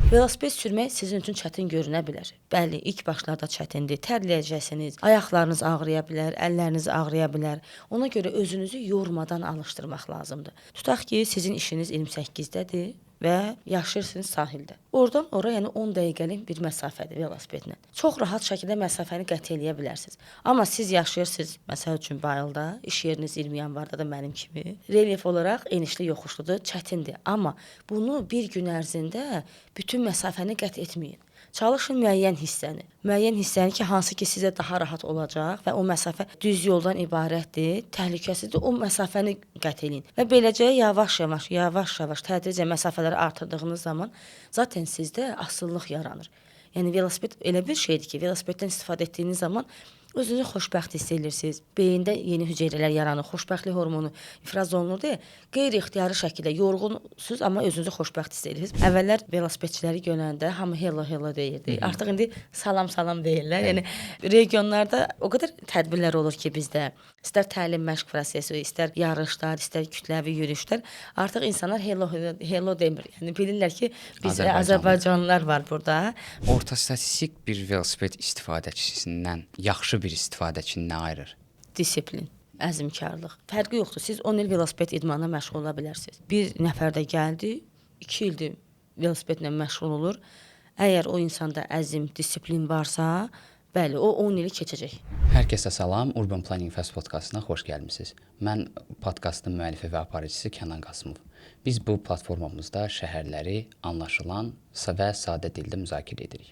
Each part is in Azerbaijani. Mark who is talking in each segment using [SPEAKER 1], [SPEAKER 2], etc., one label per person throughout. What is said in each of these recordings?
[SPEAKER 1] Velosiped sürmək sizin üçün çətin görünə bilər. Bəli, ilk başlarda çətindir. Tərləyəcəksiniz, ayaqlarınız ağrıya bilər, əlləriniz ağrıya bilər. Ona görə özünüzü yormadan alışdırmaq lazımdır. Tutaq ki, sizin işiniz 28-dədir və yaşayırsınız sahildə. Oradan ora, yəni 10 dəqiqəlik bir məsafədir velosipedlə. Çox rahat şəkildə məsafəni qət eləyə bilərsiniz. Amma siz yaşayırsınız, məsəl üçün Bayılda, iş yeriniz 20 yanvarda da mənim kimi. Relyef olaraq enişli yoxuşludur, çətindir. Amma bunu bir gün ərzində bütün məsafəni qət etməyin. Çalışın müəyyən hissəni ki, hansı ki sizə daha rahat olacaq və o məsafə düz yoldan ibarətdir, təhlükəsizdir, o məsafəni qət eləyin. Və beləcə yavaş-yavaş tədricən məsafələri artırdığınız zaman zaten sizdə asıllıq yaranır. Yəni velosiped elə bir şeydir ki, velosipeddən istifadə etdiyiniz zaman özünüzü xoşbəxt hiss edirsiniz. Beyində yeni hüceyrələr yaranır, xoşbəxtlik hormonu ifraz olunur deyə qeyri-ixtiyari şəkildə yorğunsuz, amma özünüzü xoşbəxt hiss edirsiniz. Əvvəllər velosipedçiləri görəndə hamı hello deyirdi. Artıq indi salam deyirlər. Yəni regionlarda o qədər tədbirlər olur ki, bizdə istər təlim məşq prosesi, istər yarışlar, istər kütləvi yürüyüşlər, artıq insanlar hello demir. Yəni bilirlər ki, biz Azərbaycanlılar var burada.
[SPEAKER 2] Orta statistik bir velosiped istifadəçisindən yaxşı bir istifadəçini nə ayırır?
[SPEAKER 1] Disiplin, əzmkarlıq. Fərqi yoxdur. Siz 10 il velosiped idmanına məşğul ola bilərsiniz. Bir nəfər də gəldi, 2 ildir velosipedlə məşğul olur. Əgər o insanda əzm, disiplin varsa, bəli, o 10 ili keçəcək.
[SPEAKER 2] Hər kəsə salam, Urban Planning Fest podkastına xoş gəlmisiniz. Mən podkastın müəllifi və aparıcısı Kənan Qasımov. Biz bu platformamızda şəhərləri anlaşılan və sadə dildə müzakirə edirik.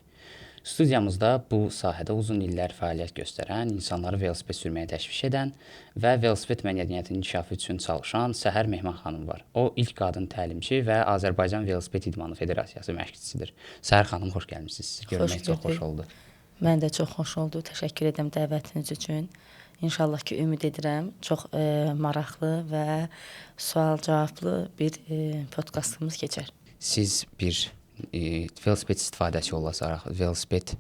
[SPEAKER 2] Studiyamızda bu sahədə uzun illər fəaliyyət göstərən, insanları velosiped sürməyə təşviş edən və velosiped mədəniyyətinin inkişafı üçün çalışan Səhər Mehman xanım var. O, ilk qadın təlimçi və Azərbaycan Velosiped İdmanı Federasiyası məşqçisidir. Səhər xanım, xoş gəlmisiniz. Sizi görmək çox xoş oldu.
[SPEAKER 1] Mən də çox xoş oldu. Təşəkkür edirəm dəvətiniz üçün. İnşallah ki, ümid edirəm çox maraqlı və sual-cavablı bir podkastımız keçər.
[SPEAKER 2] Siz bir velosiped istifadəçi olaraq, velosiped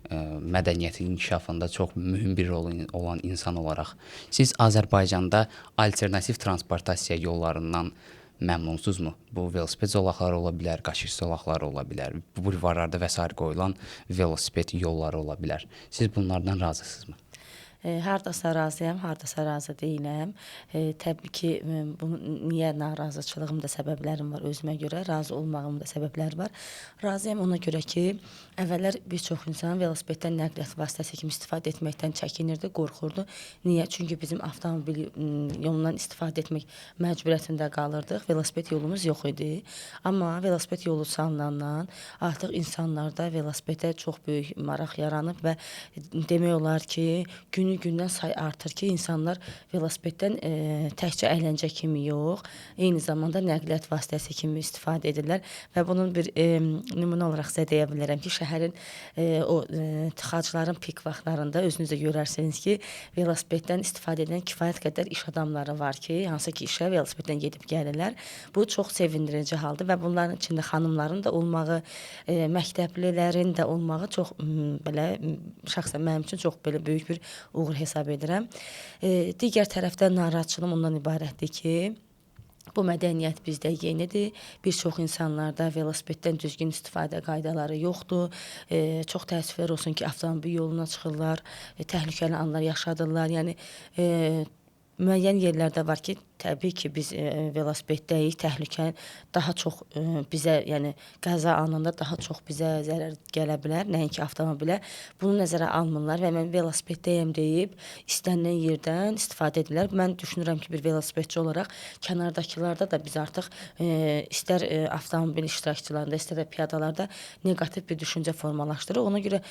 [SPEAKER 2] mədəniyyətinin inkişafında çox mühüm bir rol olan insan olaraq, siz Azərbaycanda alternativ transportasiya yollarından məmnunsuzmu? Bu velosiped zolaqları ola bilər, qaçış zolaqları ola bilər, bulvarlarda və sair qoyulan velosiped yolları ola bilər. Siz bunlardan razısınızmı?
[SPEAKER 1] Hardasa razıyam, hardasa razı deyiləm. Təbii ki, niyə narazıçılığım da səbəblərim var özümə görə, razı olmağım da səbəblər var. Razıyam ona görə ki, əvvəllər bir çox insan velosipeddən nəqliyyat vasitəsi kimi istifadə etməkdən çəkinirdi, qorxurdu. Niyə? Çünki bizim avtomobil yolundan istifadə etmək məcburiyyətində qalırdıq. Velosiped yolumuz yox idi. Amma velosiped yolu salınandan artıq insanlarda velosipedə çox böyük maraq yaranıb və demək olar ki, günü-gündən say artır ki, insanlar velosipeddən təkcə əyləncə kimi yox, eyni zamanda nəqliyyat vasitəsi kimi istifadə edirlər və bunun bir nümunə olaraq sizə deyə bilərəm ki, şəhərin o tıxacların pik vaxtlarında özünüz də görərsiniz ki, velosipeddən istifadə edən kifayət qədər iş adamları var ki, hansı ki, işə velosipeddən gedib gəlirlər. Bu çox sevindirici haldır və bunların içində xanımların da olmağı, məktəblilərin də olmağı çox belə şəxsən mənim üçün çox belə böyük bir uğur hesab edirəm. Digər tərəfdən narazıçılığım ondan ibarətdir ki, bu mədəniyyət bizdə yenidir. Bir çox insanlarda velosipeddən düzgün istifadə qaydaları yoxdur. Çox təəssüflər olsun ki, avtomobil yoluna çıxırlar, təhlükəli anlar yaşadırlar. Yəni müəyyən yerlərdə var ki, təbii ki, biz velosipeddəyik, təhlükə daha çox bizə, yəni qəza anında daha çox bizə zərər gələ bilər, nəinki avtomobilə. Bunu nəzərə almırlar və mən velosipeddəyəm deyib istənilən yerdən istifadə edirlər. Mən düşünürəm ki, bir velosipedçi olaraq kənardakılarda da biz artıq istər avtomobil iştirakçılarında, istər də piyadalarda neqativ bir düşüncə formalaşdırır. Ona görə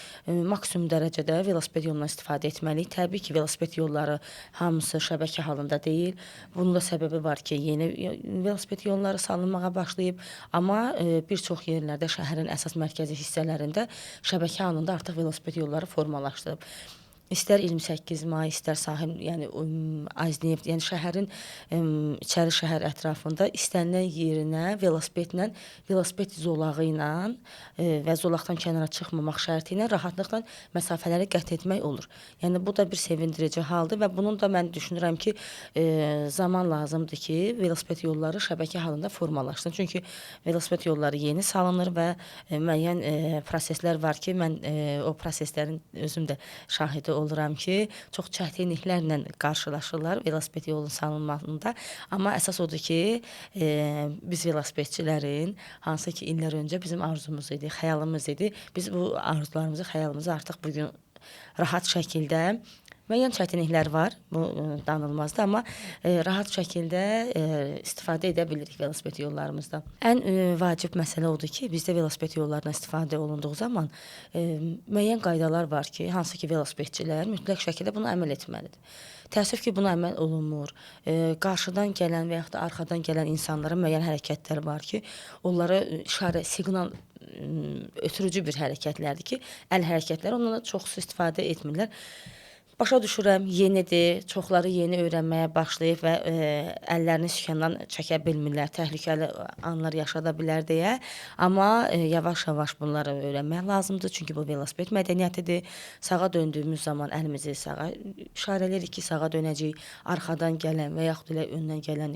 [SPEAKER 1] maksimum dərəcədə velosiped yolundan istifadə etməliyik. Təbii ki, velosiped yolları hamısı şəbəkə halında deyil. Bunun da səbəbi var ki, yeni velosiped yolları salınmağa başlayıb, amma bir çox yerlərdə şəhərin əsas mərkəzi hissələrində şəbəkə halında artıq velosiped yolları formalaşdırıb. İstər 28 may, istər sahil, yəni Azneft, yəni şəhərin içəri şəhər ətrafında istənilən yerinə velosiped zolağı ilə və zolaqdan kənara çıxmamaq şərti ilə rahatlıqla məsafələri qət etmək olur. Yəni bu da bir sevindirici haldır və bunun da mən düşünürəm ki, zaman lazımdır ki, velosiped yolları şəbəkə halında formalaşsın. Çünki velosiped yolları yeni salınır və müəyyən proseslər var ki, mən o proseslərin özüm də şahidi oluram ki, çox çətinliklərlə qarşılaşırlar velosiped yolunun salınmasında. Amma əsas odur ki, biz velosipedçilərin hansı ki illər öncə bizim arzumuz idi, xəyalımız idi. Biz bu arzularımızı, xəyalımızı artıq bu gün rahat şəkildə müəyyən çətinliklər var, bu danılmazdır, amma rahat şəkildə istifadə edə bilirik velosiped yollarımızdan. Ən vacib məsələ odur ki, bizdə velosiped yollarından istifadə olunduğu zaman müəyyən qaydalar var ki, hansı ki velosipedçilər mütləq şəkildə buna əməl etməlidir. Təəssüf ki, buna əməl olunmur. Qarşıdan gələn və yaxud da arxadan gələn insanlara müəyyən hərəkətlər var ki, onlara işarə, siqnal ötürücü bir hərəkətlərdir ki, əl hərəkətləri ondan da çox istifadə etmirlər. Başa düşürəm, yenidir, çoxları yeni öyrənməyə başlayıb və əllərini sükandan çəkə bilmirlər, təhlükəli anlar yaşada bilər deyə. Amma yavaş-yavaş bunları öyrənmək lazımdır, çünki bu velosiped mədəniyyətidir. Sağa döndüyümüz zaman əlimizi sağa işarələyirik ki, sağa dönəcəyik. Arxadan gələn və yaxud da öndən gələn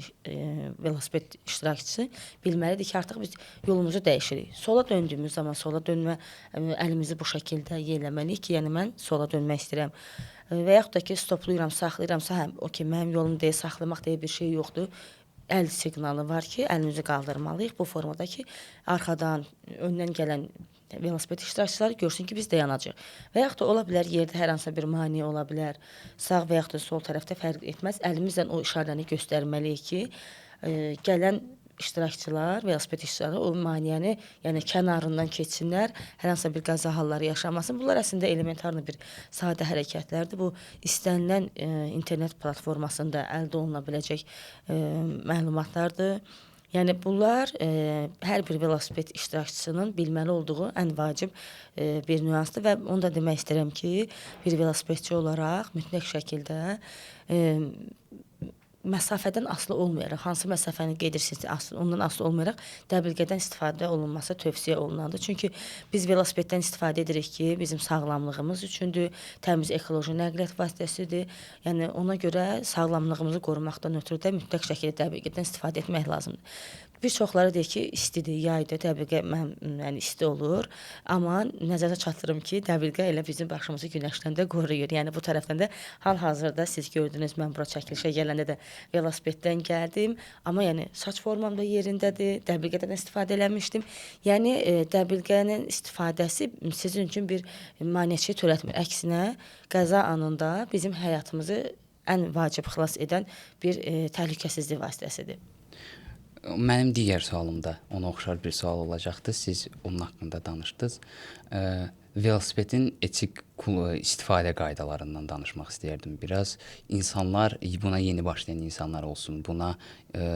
[SPEAKER 1] velosiped iştirakçısı bilməlidir ki, artıq biz yolumuzu dəyişirik. Sola döndüyümüz zaman sola dönmə əlimizi bu şəkildə yelləməliyik ki, yəni mən sola dönmək istəyirəm. Və yaxud da ki, stoplayıram, saxlayıramsa, həm o ki, mənim yolum deyə saxlamaq deyə bir şey yoxdur. Əl siqnalı var ki, əlimizi qaldırmalıyıq bu formada ki, arxadan, öndən gələn velosiped iştirakçıları görsün ki, biz dayanacağıq. Və yaxud da ola bilər yerdə hər hansı bir maneə ola bilər. Sağ və yaxud da sol tərəfdə fərq etməz. Əlimizlə o işarəni göstərməliyik ki, gələn iştirakçılar, velosiped iştirakçıları o maneəni, yəni kənarından keçsinlər, hər hansı bir qəza halları yaşamasın. Bunlar əslində elementarlı bir sadə hərəkətlərdir. Bu istənilən internet platformasında əldə oluna biləcək məlumatlardır. Yəni bunlar hər bir velosiped iştirakçısının bilməli olduğu ən vacib bir nüansdır və onu da demək istəyirəm ki, bir velosipedçi olaraq mütləq şəkildə məsafədən asılı olmayaraq, hansı məsafəni gedirsinizsə, ondan asılı olmayaraq dəbilqədən istifadə olunması tövsiyə olunandır. Çünki biz velosipeddən istifadə edirik ki, bizim sağlamlığımız üçündür, təmiz ekoloji nəqliyyat vasitəsidir. Yəni ona görə sağlamlığımızı qorumaqdan ötürü də mütləq şəkildə dəbilqədən istifadə etmək lazımdır. Bir çoxları deyir ki, istidir, yaydır, dəbilqə yəni isti olur. Amma nəzərə çatdırım ki, dəbilqə elə bizim başımızı günəşdən də qoruyur. Yəni bu tərəfdən də hal-hazırda siz gördünüz, mən bura çəkilişə gələndə də velosipeddən gəldim. Amma yəni saç formam da yerindədir, dəbilqədən istifadə eləmişdim. Yəni dəbilqənin istifadəsi sizin üçün bir maneəçi törətmir. Əksinə, qəza anında bizim həyatımızı ən vacib xilas edən bir təhlükəsizlik vasitəsidir.
[SPEAKER 2] Mənim digər sualım da ona oxşar bir sual olacaqdı. Siz onun haqqında danışdınız. Velosipedin etik istifadə qaydalarından danışmaq istəyərdim biraz. İnsanlar, buna yeni başlayan insanlar olsun, buna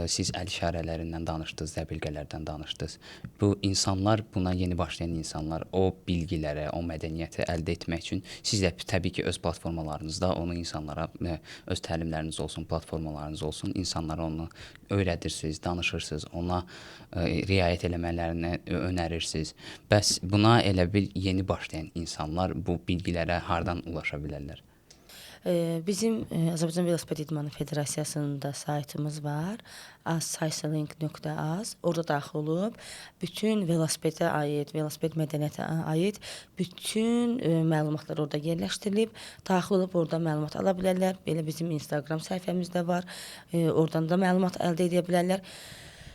[SPEAKER 2] siz əl işarələrindən danışdınız, dəbilqələrdən danışdınız. Bu insanlar, buna yeni başlayan insanlar o bilgilərə, o mədəniyyəti əldə etmək üçün siz də təbii ki, öz platformalarınızda onu insanlara, öz təlimləriniz olsun, platformalarınız olsun, insanlara onu öyrədirsiniz, danışırsınız, ona riayət eləmələrini önərirsiniz. Bəs buna elə bil yeni başlayan insanlar bu bilgilərə hardan ulaşa bilərlər?
[SPEAKER 1] Bizim Azərbaycan Velosiped İdmanı Federasiyasının da saytımız var. azcycling.az. Orada daxil olub bütün velosipedə aid, velosiped mədəniyyətinə aid bütün məlumatlar orada yerləşdirilib. Daxil olub orada məlumat ala bilərlər. Belə bizim Instagram səhifəmiz də var. Oradan da məlumat əldə edə bilərlər.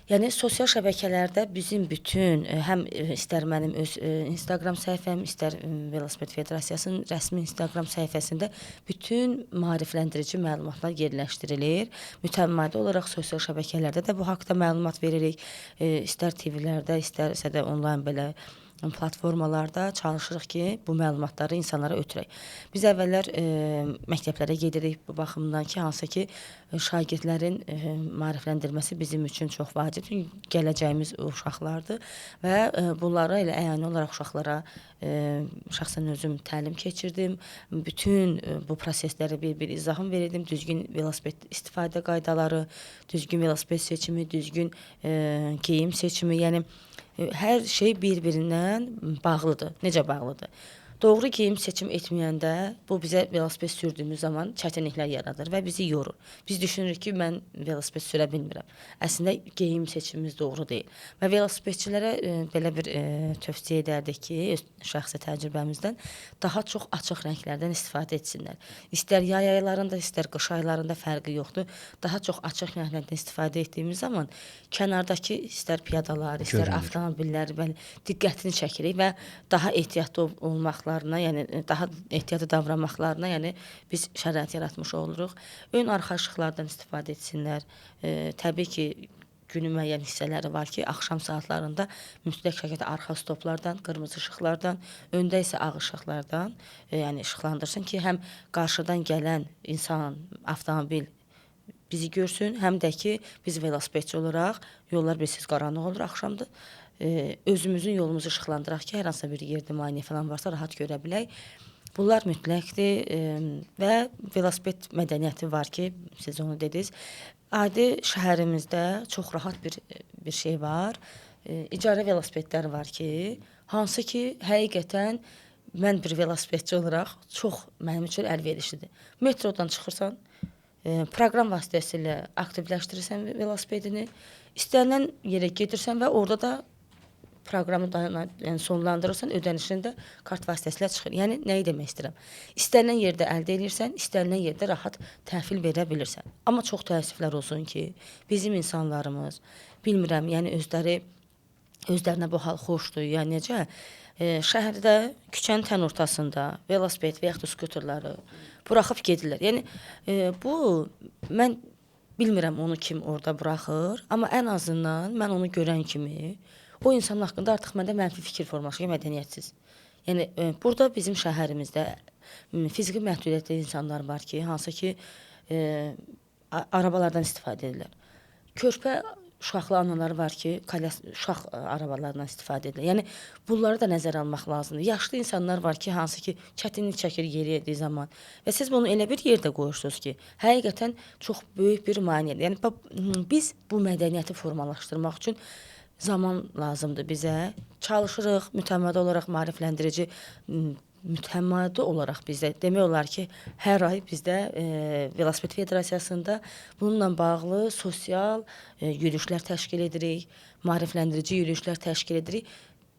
[SPEAKER 1] Yəni sosial şəbəkələrdə bizim bütün həm istər mənim öz Instagram səhifəm, istər Velosiped Federasiyasının rəsmi Instagram səhifəsində bütün maarifləndirici məlumatlar yerləşdirilir. Mütəmadi olaraq sosial şəbəkələrdə də bu haqqda məlumat veririk. İstər TV-lərdə, istərsə də onlayn belə platformalarda çalışırıq ki, bu məlumatları insanlara ötürək. Biz əvvəllər məktəblərə gedirik bu baxımdan ki, hansı ki, şagirdlərin maarifləndirməsi bizim üçün çox vacibdir. Gələcəyimiz uşaqlardır və bunları elə əyani olaraq uşaqlara şəxsən özüm təlim keçirdim. Bütün bu proseslərə bir izahım verirdim. Düzgün velosiped istifadə qaydaları, düzgün velosiped seçimi, düzgün geyim seçimi, yəni hər şey bir-birindən bağlıdır. Necə bağlıdır? Doğru geyim seçim etməyəndə bu bizə velosiped sürdüyümüz zaman çətinliklər yaradır və bizi yorur. Biz düşünürük ki, mən velosiped sürə bilmirəm. Əslində geyim seçimimiz doğru deyil. Və velosipedçilərə belə bir tövsiyə edərdik ki, öz şəxsi təcrübəmizdən daha çox açıq rənglərdən istifadə etsinlər. İstər yay aylarında, istər qış aylarında fərqi yoxdur. Daha çox açıq rənglərdən istifadə etdiyimiz zaman kənardakı istər piyadalar, istər avtomobillər diqqətini çəkirik və daha ehtiyatlı olmaqla, yəni daha ehtiyatlı davranmaqlarına, yəni biz şərait yaratmış oluruq. Ön arxa işıqlardan istifadə etsinlər. Təbii ki, günün müəyyən hissələri var ki, axşam saatlarında mütləq şəkildə arxa stoplardan, qırmızı işıqlardan, öndə isə ağ işıqlardan, yəni işıqlandırsın ki, həm qarşıdan gələn insan, avtomobil bizi görsün, həm də ki, biz velosipedçi olaraq, yollar bilsiz qaranlıq olur axşamdır. Özümüzün yolumuzu işıqlandıraq ki, hər hansısa bir yerdə maneə falan varsa rahat görə bilək. Bunlar mütləqdir və velosiped mədəniyyəti var ki, siz onu dediniz. Adi şəhərimizdə çox rahat bir şey var. İcarə velosipedlər var ki, hansı ki, həqiqətən mən bir velosipedçi olaraq çox mənim üçün əlverişlidir. Metrodan çıxırsan, proqram vasitəsilə aktivləşdirirsən velosipedini, istənilən yerə gedirsən və orada da proqramı sonlandırırsan, ödənişində kart vasitəsilə çıxır. Yəni, nəyi demək istəyirəm? İstənilən yerdə əldə edirsən, istənilən yerdə rahat təhvil verə bilirsən. Amma çox təəssüflər olsun ki, bizim insanlarımız, bilmirəm, yəni özlərinə bu hal xoşdur, ya necə, şəhərdə, küçənin tən ortasında velosiped və yaxud da skuterları buraxıb gedirlər. Yəni, bu, mən bilmirəm onu kim orada buraxır, amma ən azından mən onu görən kimi o insanın haqqında artıq məndə mənfi fikir formalaşır, mədəniyyətsiz. Yəni, burada bizim şəhərimizdə fiziki məhdudiyyətli insanlar var ki, hansı ki, arabalardan istifadə edirlər. Körpə uşaqlı analar var ki, uşaq arabalarından istifadə edirlər. Yəni, bunları da nəzərə almaq lazımdır. Yaşlı insanlar var ki, hansı ki, çətinlik çəkir yeridiyi zaman. Və siz bunu elə bir yerdə qoyursunuz ki, həqiqətən çox böyük bir maneədir. Yəni, biz bu mədəniyyəti formalaşdırmaq üçün zaman lazımdır bizə. Çalışırıq, mütəmadi olaraq maarifləndirici, mütəmadi olaraq bizdə demək olar ki, hər ay bizdə Velosiped Federasiyasında bununla bağlı sosial yürüyüşlər təşkil edirik, maarifləndirici yürüyüşlər təşkil edirik.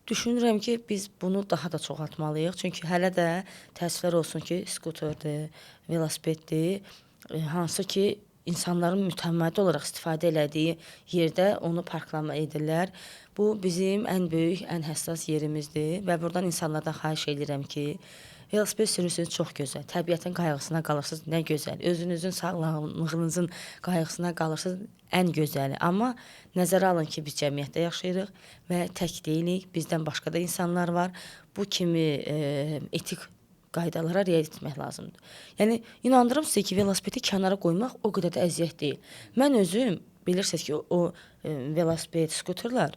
[SPEAKER 1] Düşünürəm ki, biz bunu daha da çoxaltmalıyıq. Çünki hələ də təəssüflər olsun ki, skuterdir, velosipeddir, hansı ki, insanların mütəmadi olaraq istifadə elədiyi yerdə onu parklama edirlər. Bu bizim ən böyük, ən həssas yerimizdir və buradan insanlardan xahiş edirəm ki, velosiped sürürsünüz, çox gözəl. Təbiətin qayğısına qalırsınız, nə gözəl. Özünüzün sağlamlığınızın qayğısına qalırsınız, ən gözəli. Amma nəzərə alın ki, biz cəmiyyətdə yaşayırıq və tək deyilik, bizdən başqa da insanlar var. Bu kimi etik qaydalara riayət etmək lazımdır. Yəni, inandırım sizə ki, velosipedi kənara qoymaq o qədər də əziyyət deyil. Mən özüm, bilirsiniz ki, o velosiped, skuterlar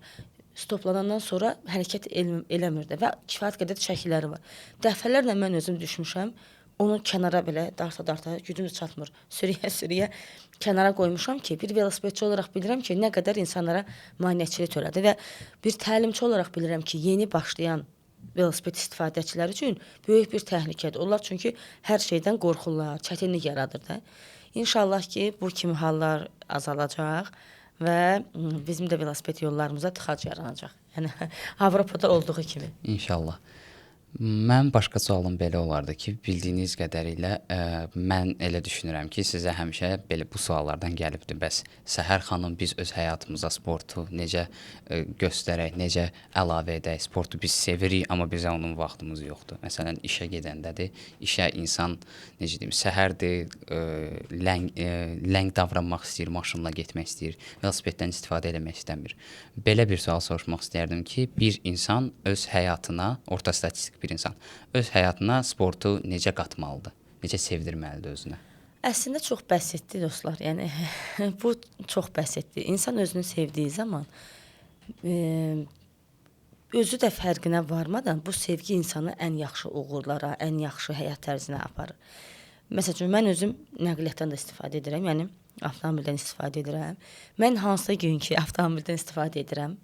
[SPEAKER 1] stoplanandan sonra hərəkət eləmirdi və kifayət qədər çəkiləri var. Dəfələrlə mən özüm düşmüşəm, onu kənara belə darta-darta, gücümüz çatmır, sürüyə-sürüyə kənara qoymuşam ki, bir velosipedçi olaraq bilirəm ki, nə qədər insanlara maneəçilik törədi və bir təlimçi olaraq bilirəm ki, yeni başlayan velosiped istifadəçiləri üçün böyük bir təhlükədir. Onlar çünki hər şeydən qorxurlar, çətinlik yaradır da. İnşallah ki, bu kimi hallar azalacaq və bizim də velosiped yollarımıza tıxac yaranacaq. Yəni, Avropada olduğu kimi.
[SPEAKER 2] İnşallah. Mən başqa sualım belə olardı ki, bildiyiniz qədərilə mən elə düşünürəm ki, sizə həmişə belə bu suallardan gəlibdir. Bəs Səhər xanım biz öz həyatımıza sportu necə göstərək, necə əlavə edək? Sportu biz sevirik, amma bizə onun vaxtımız yoxdur. Məsələn, işə gedəndədir. İşə insan, necə deyim, səhərdir, ləng davranmaq istəyir, maşınla getmək istəyir, velosipeddən istifadə eləmək istəmir. Belə bir sual soruşmaq istəyərdim ki, bir insan öz həyatına, orta statistik bir insan öz həyatına sportu necə qatmalıdır? Necə sevdirməlidir özünə?
[SPEAKER 1] Əslində çox bəsitdir dostlar. Yəni bu çox bəsitdir. İnsan özünü sevdiyi zaman özü də fərqinə varmadan bu sevgi insanı ən yaxşı uğurlara, ən yaxşı həyat tərzinə aparır. Məsəl üçün, mən özüm nəqliyyatdan da istifadə edirəm, yəni avtomobildən istifadə edirəm. Mən hansı gün ki, avtomobildən istifadə edirəm,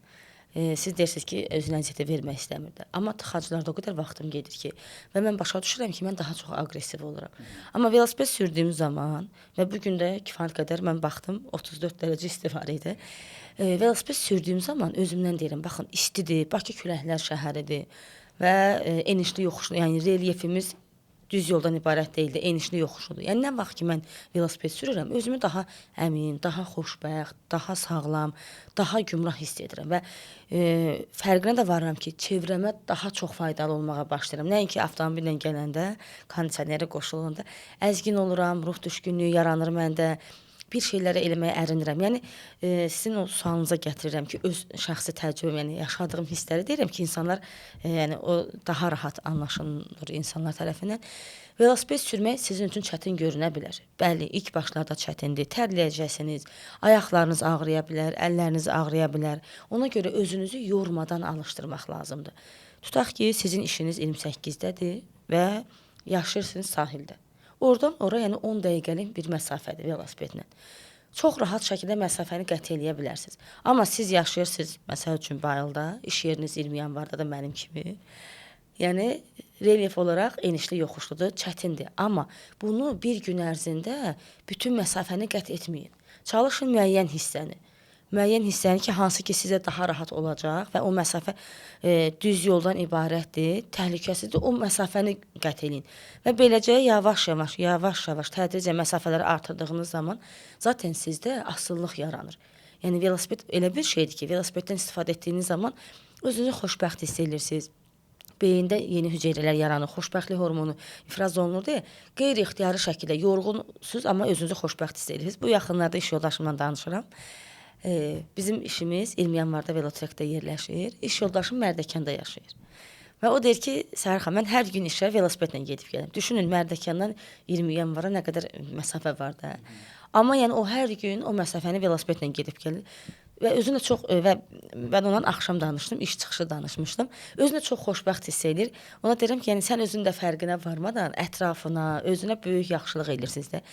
[SPEAKER 1] siz deyirsiniz ki, özünə əziyyət vermək istəmirlər. Amma tıxaclarda o qədər vaxtım gedir ki, və mən başa düşürəm ki, mən daha çox aqressiv oluram. Amma velosiped sürdüyüm zaman və bu gün də kifayət qədər mən baxdım 34 dərəcə isti var idi. Velosiped sürdüyüm zaman özümdən deyirəm, baxın, istidir, Bakı küləklər şəhəridir və enişli yoxuşlu, yəni relyefimiz düz yoldan ibarət deyildi, enişli yoxuşludur. Yəni nə vaxt ki mən velosiped sürürəm, özümü daha əmin, daha xoşbəxt, daha sağlam, daha gümrah hiss edirəm və fərqinə də varıram ki, çevrəmə daha çox faydalı olmağa başlayıram. Nəinki avtomobillə gələndə, kondisioneri qoşulanda əzgin oluram, ruh düşkünlüyü yaranır məndə. Bir şeyləri eləməyə ərinirəm. Yəni sizin o sualınıza gətirirəm ki, öz şəxsi təcrübəm, yəni yaşadığım hissləri deyirəm ki, insanlar yəni o daha rahat anlaşılır insanlar tərəfindən. Velosiped sürmək sizin üçün çətin görünə bilər. Bəli, ilk başlarda çətindir. Tərləyəcəksiniz, ayaqlarınız ağrıya bilər, əlləriniz ağrıya bilər. Ona görə özünüzü yormadan alışdırmaq lazımdır. Tutaq ki, sizin işiniz 28-dədir və yaşayırsınız sahildə. Oradan ora, yəni 10 dəqiqəlik bir məsafədir velosipedlə. Çox rahat şəkildə məsafəni qət eləyə bilərsiniz. Amma siz yaşayırsınız, məsəl üçün Bayılda, iş yeriniz 20 yanvarda da mənim kimi. Yəni relyef olaraq enişli yoxuşludur, çətindir. Amma bunu bir gün ərzində bütün məsafəni qət etməyin. Çalışın müəyyən hissəni ki, hansı ki sizə daha rahat olacaq və o məsafə düz yoldan ibarətdir, təhlükəsizdir, o məsafəni qət eləyin. Və beləcə yavaş-yavaş tədricən məsafələri artırdığınız zaman zaten sizdə asıllıq yaranır. Yəni velosiped elə bir şeydir ki, velosipeddən istifadə etdiyiniz zaman özünüzü xoşbəxt hiss edirsiniz. Beyində yeni hüceyrələr yaranır, xoşbəxtlik hormonu ifraz olunur deyə qeyri-ixtiyari şəkildə yorğunsuz, amma özünüzü xoşbəxt hiss edirsiniz. Bu yaxınlarda iş yoldaşımla danışıram. Bizim işimiz 20 yanvarda velotrekdə yerləşir. İş yoldaşım Mərdəkanda yaşayır. Və o deyir ki, Səhər xanım, mən hər gün işə velosipedlə gedib gəlirəm. Düşünün, Mərdəkandan 20 yanvara nə qədər məsafə var da. Amma yəni o hər gün o məsafəni velosipedlə gedib gəlir. Və özünə çox və mən ondan axşam danışdım, iş çıxışı danışmışdım. Özünə çox xoşbəxt hiss edir. Ona deyirəm ki, yəni sən özün də fərqinə varmadan ətrafına, özünə böyük yaxşılıq edirsiniz də.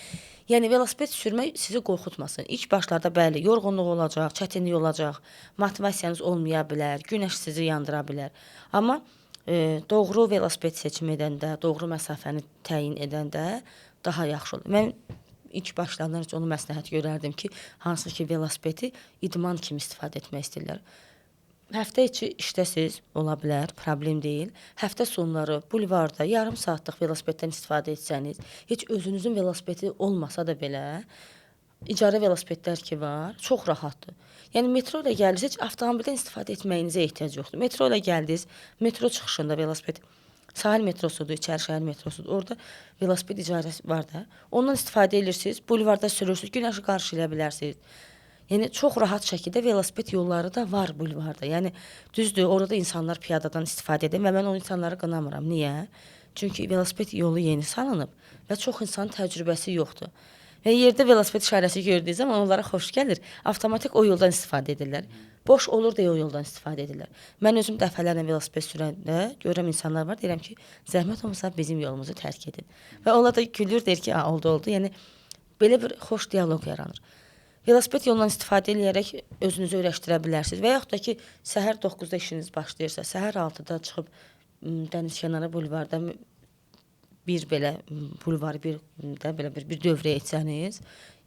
[SPEAKER 1] Yəni velosiped sürmək sizi qorxutmasın. İlk başlarda bəli, yorğunluq olacaq, çətinlik olacaq, motivasiyanız olmaya bilər, günəş sizi yandıra bilər. Amma doğru velosiped seçim edəndə, doğru məsafəni təyin edəndə daha yaxşı olur. Mən İlk başlarından onu məsləhət görərdim ki, hansı ki velosipedi idman kimi istifadə etmək istəyirlər. Həftə içi işdəsiz, ola bilər, problem deyil. Həftə sonları bulvarda yarım saatlıq velosipeddən istifadə etsəniz, heç özünüzün velosipedi olmasa da belə, icarə velosipedlər ki var, çox rahatdır. Yəni metro ilə gəldiniz, heç avtomobildən istifadə etməyinizə ehtiyac yoxdur. Metro ilə gəldiniz, metro çıxışında velosiped, sahil metrosudur, İçəri şəhər metrosudur. Orada velosiped icarəsi var da. Ondan istifadə edirsiniz, bulvarda sürürsünüz, günəşi qarşılaya bilərsiniz. Yəni çox rahat şəkildə velosiped yolları da var bulvarda. Yəni düzdür, orada insanlar piyadadan istifadə edir və mən o insanları qınamıram. Niyə? Çünki velosiped yolu yeni salınıb və çox insanın təcrübəsi yoxdur. Və yerdə velosiped işarəsi gördüyü zaman onlara xoş gəlir. Avtomatik o yoldan istifadə edirlər. Boş olur deyə o yoldan istifadə edirlər. Mən özüm dəfələrlə velosiped sürəndə görürəm insanlar var, deyirəm ki, zəhmət olmasa bizim yolumuzu tərk edin. Və onlar da gülür, deyir ki, oldu. Yəni belə bir xoş dialoq yaranır. Velosiped yolundan istifadə edərək özünüzü öyrəşdirə bilərsiniz. Və yaxud da ki, səhər 9-da işiniz başlayırsa, səhər 6-da çıxıb dənizkənarı bulvarda bir belə bulvarı bir dövrə etsəniz,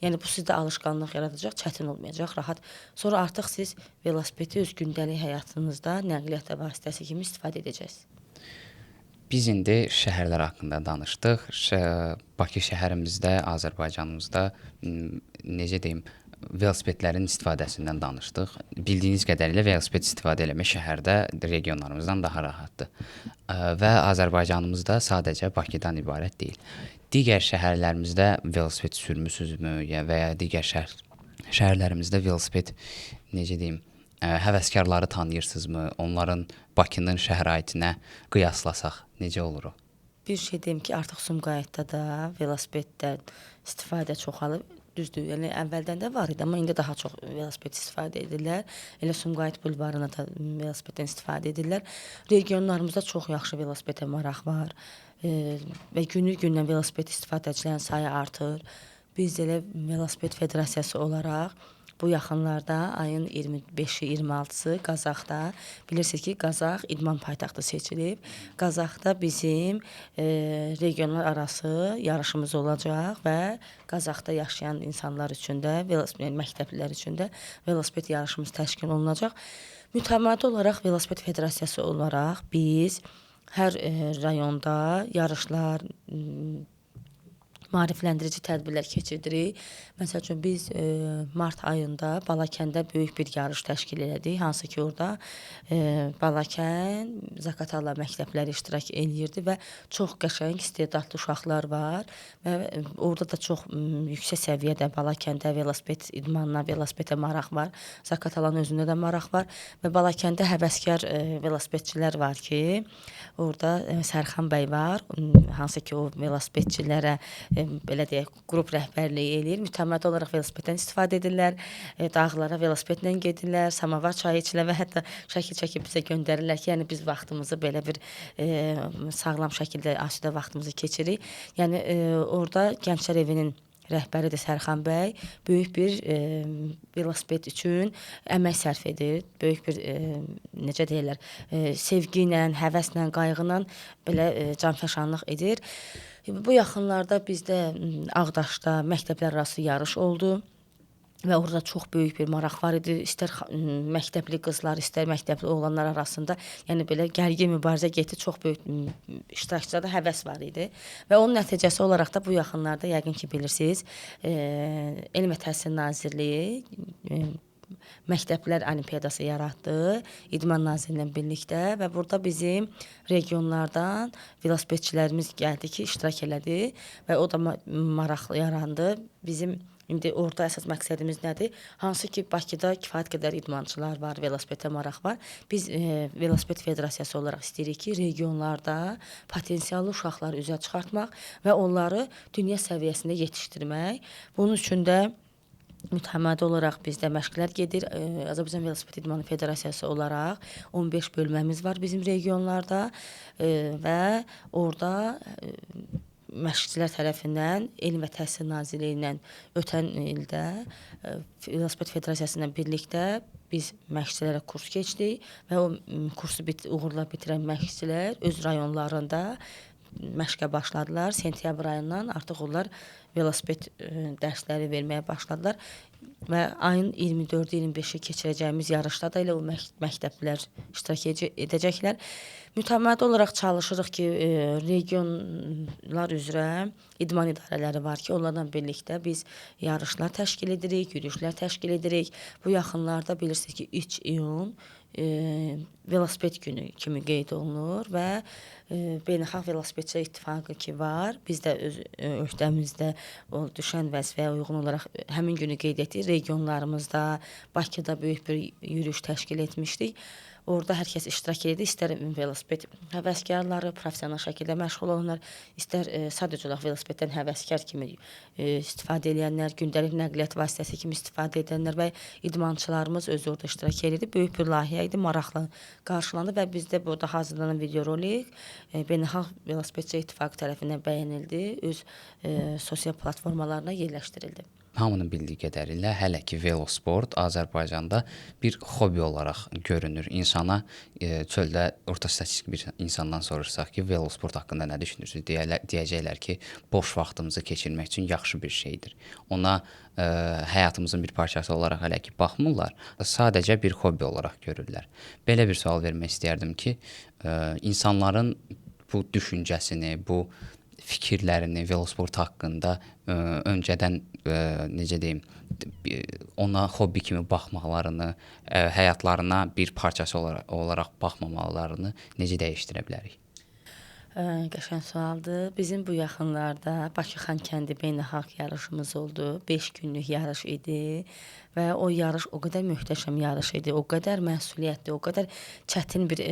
[SPEAKER 1] yəni bu sizdə alışqanlıq yaradacaq, çətin olmayacaq, rahat. Sonra artıq siz velosipedi öz gündəlik həyatınızda nəqliyyat vasitəsi kimi istifadə edəcəksiniz.
[SPEAKER 2] Biz indi şəhərlər haqqında danışdıq. Bakı şəhərimizdə, Azərbaycanımızda necə deyim, velosipedlərin istifadəsindən danışdıq. Bildiyiniz qədərilə velosiped istifadə eləmək şəhərdə regionlarımızdan daha rahatdır. Və Azərbaycanımızda sadəcə Bakıdan ibarət deyil. Digər şəhərlərimizdə velosiped sürmüsünüzmü və ya digər şəhərlərimizdə velosiped necə deyim, həvəskarları tanıyırsınızmı? Onların Bakının şəraitinə qiyaslasaq necə olur o?
[SPEAKER 1] Bir şey deyim ki, artıq Sumqayıtda da velosipeddə istifadə çoxalıb. Düzdür, yəni əvvəldən də var idi, amma indi daha çox velosiped istifadə edirlər. Elə Sumqayıt bulvarına da velosipeddən istifadə edirlər. Regionlarımızda çox yaxşı velosipedə maraq var. Və günü-gündən velosiped istifadəçilərin sayı artır. Biz elə Velosiped Federasiyası olaraq bu yaxınlarda ayın 25-i, 26-sı Qazaxda, bilirsiniz ki, Qazax idman paytaxtı seçilib. Qazaxda bizim regionlar arası yarışımız olacaq və Qazaxda yaşayan insanlar üçün də, məktəblilər üçün də velosiped yarışımız təşkil olunacaq. Mütəmadi olaraq Velosiped Federasiyası olaraq biz hər rayonda yarışlar, maarifləndirici tədbirlər keçirdirik. Məsəl üçün biz mart ayında Balakəndə böyük bir yarış təşkil elədik, hansı ki orada Balakən, Zaqatala məktəbləri iştirak eləyirdi və çox qəşəng istedadlı uşaqlar var və orada da çox yüksək səviyyədə Balakəndə velosiped idmanına, velosipedə maraq var. Zaqatalanın özündə də maraq var və Balakəndə həvəskar velosipedçilər var ki, orada Sərxan bəy var, hansı ki o velosipedçilərə belə deyək, qrup rəhbərliyi eləyir. Mütəmadi olaraq velosipeddən istifadə edirlər, dağlara velosipedlə gedirlər, samavar çayı içirlər və hətta şəkil çəkib bizə göndərirlər ki, yəni biz vaxtımızı belə bir sağlam şəkildə asudə vaxtımızı keçirik. Yəni orada Gənclər Evinin rəhbəridir Sərxan bəy, böyük bir velosiped üçün əmək sərf edir. Böyük bir, necə deyirlər, sevgi ilə, həvəslə, qayğıyla belə canfəşanlıq edir. Bu yaxınlarda bizdə Ağdaşda məktəblər arası yarış oldu və orada çox böyük bir maraq var idi. İstər məktəbli qızlar, istər məktəbli oğlanlar arasında, yəni belə gərgin mübarizə getdi. Çox böyük iştirakçılarda həvəs var idi və onun nəticəsi olaraq da bu yaxınlarda yəqin ki bilirsiniz, Elm və Təhsil Nazirliyi məktəblər olimpiyadası yaratdı, İdman Nazirliyi ilə birlikdə və burada bizim regionlardan velosipedçilərimiz gəldi ki, iştirak elədi və o da maraq yarandı. Bizim indi orada əsas məqsədimiz nədir? Hansı ki, Bakıda kifayət qədər idmançılar var, velosipedə maraq var. Biz Velosiped Federasiyası olaraq istəyirik ki, regionlarda potensiallı uşaqları üzə çıxartmaq və onları dünya səviyyəsində yetişdirmək. Bunun üçün də mütəmadi olaraq bizdə məşqlər gedir. Azərbaycan Velosiped İdmanı Federasiyası olaraq 15 bölməmiz var bizim regionlarda və orada məşqçilər tərəfindən Elm və Təhsil Nazirliyi ilə ötən ildə Velosiped Federasiyası ilə birlikdə biz məşqçilərə kurs keçdik və o kursu uğurla bitirən məşqçilər öz rayonlarında məşqə başladılar. Sentyabr ayından artıq onlar velosiped dərsləri verməyə başladılar və ayın 24-25-i keçirəcəyimiz yarışda da elə o məktəblər iştirak edəcəklər. Mütəmadi olaraq çalışırıq ki, regionlar üzrə idman idarələri var ki, onlarla birlikdə biz yarışlar təşkil edirik, yürüyüşlər təşkil edirik. Bu yaxınlarda bilirsiniz ki, 3 iyun velosiped günü kimi qeyd olunur və Beynəlxalq Velosipedçilər İttifaqı ki var, biz də öz öhdəmizdə o düşən vəzifəyə uyğun olaraq həmin günü qeyd etdik. Regionlarımızda, Bakıda böyük bir yürüyüş təşkil etmişdik. Orada hər kəs iştirak edir, istər velosiped həvəskarları, professional şəkildə məşğul olanlar, istər sadəcə olaraq velosipeddən həvəskar kimi istifadə edənlər, gündəlik nəqliyyat vasitəsi kimi istifadə edənlər və idmançılarımız özü orada iştirak edirdi. Böyük bir layihə idi, maraqla qarşılandı və bizdə burada hazırlanan videorolik Beynəlxalq Velosipedçilər İttifaqı tərəfindən bəyənildi, öz sosial platformalarına yerləşdirildi.
[SPEAKER 2] Hamının bildiyi qədərilə hələ ki velosport Azərbaycanda bir hobi olaraq görünür. İnsana çöldə orta statistik bir insandan soruşsaq ki, velosport haqqında nə düşünürsünüz? Deyəcəklər ki, boş vaxtımızı keçirmək üçün yaxşı bir şeydir. Ona həyatımızın bir parçası olaraq hələ ki baxmırlar, sadəcə bir hobi olaraq görürlər. Belə bir sual vermək istəyərdim ki, insanların bu düşüncəsini, bu fikirlərini velosport haqqında öncədən necə deyim, ona hobbi kimi baxmaqlarını, həyatlarına bir parçası olaraq baxmamalarını necə dəyişdirə bilərik?
[SPEAKER 1] Qəşəng sualdır. Bizim bu yaxınlarda Bakı-Xankəndi beynəlxalq yarışımız oldu. 5 günlük yarış idi və o yarış o qədər möhtəşəm yarış idi, o qədər məsuliyyətli, o qədər çətin bir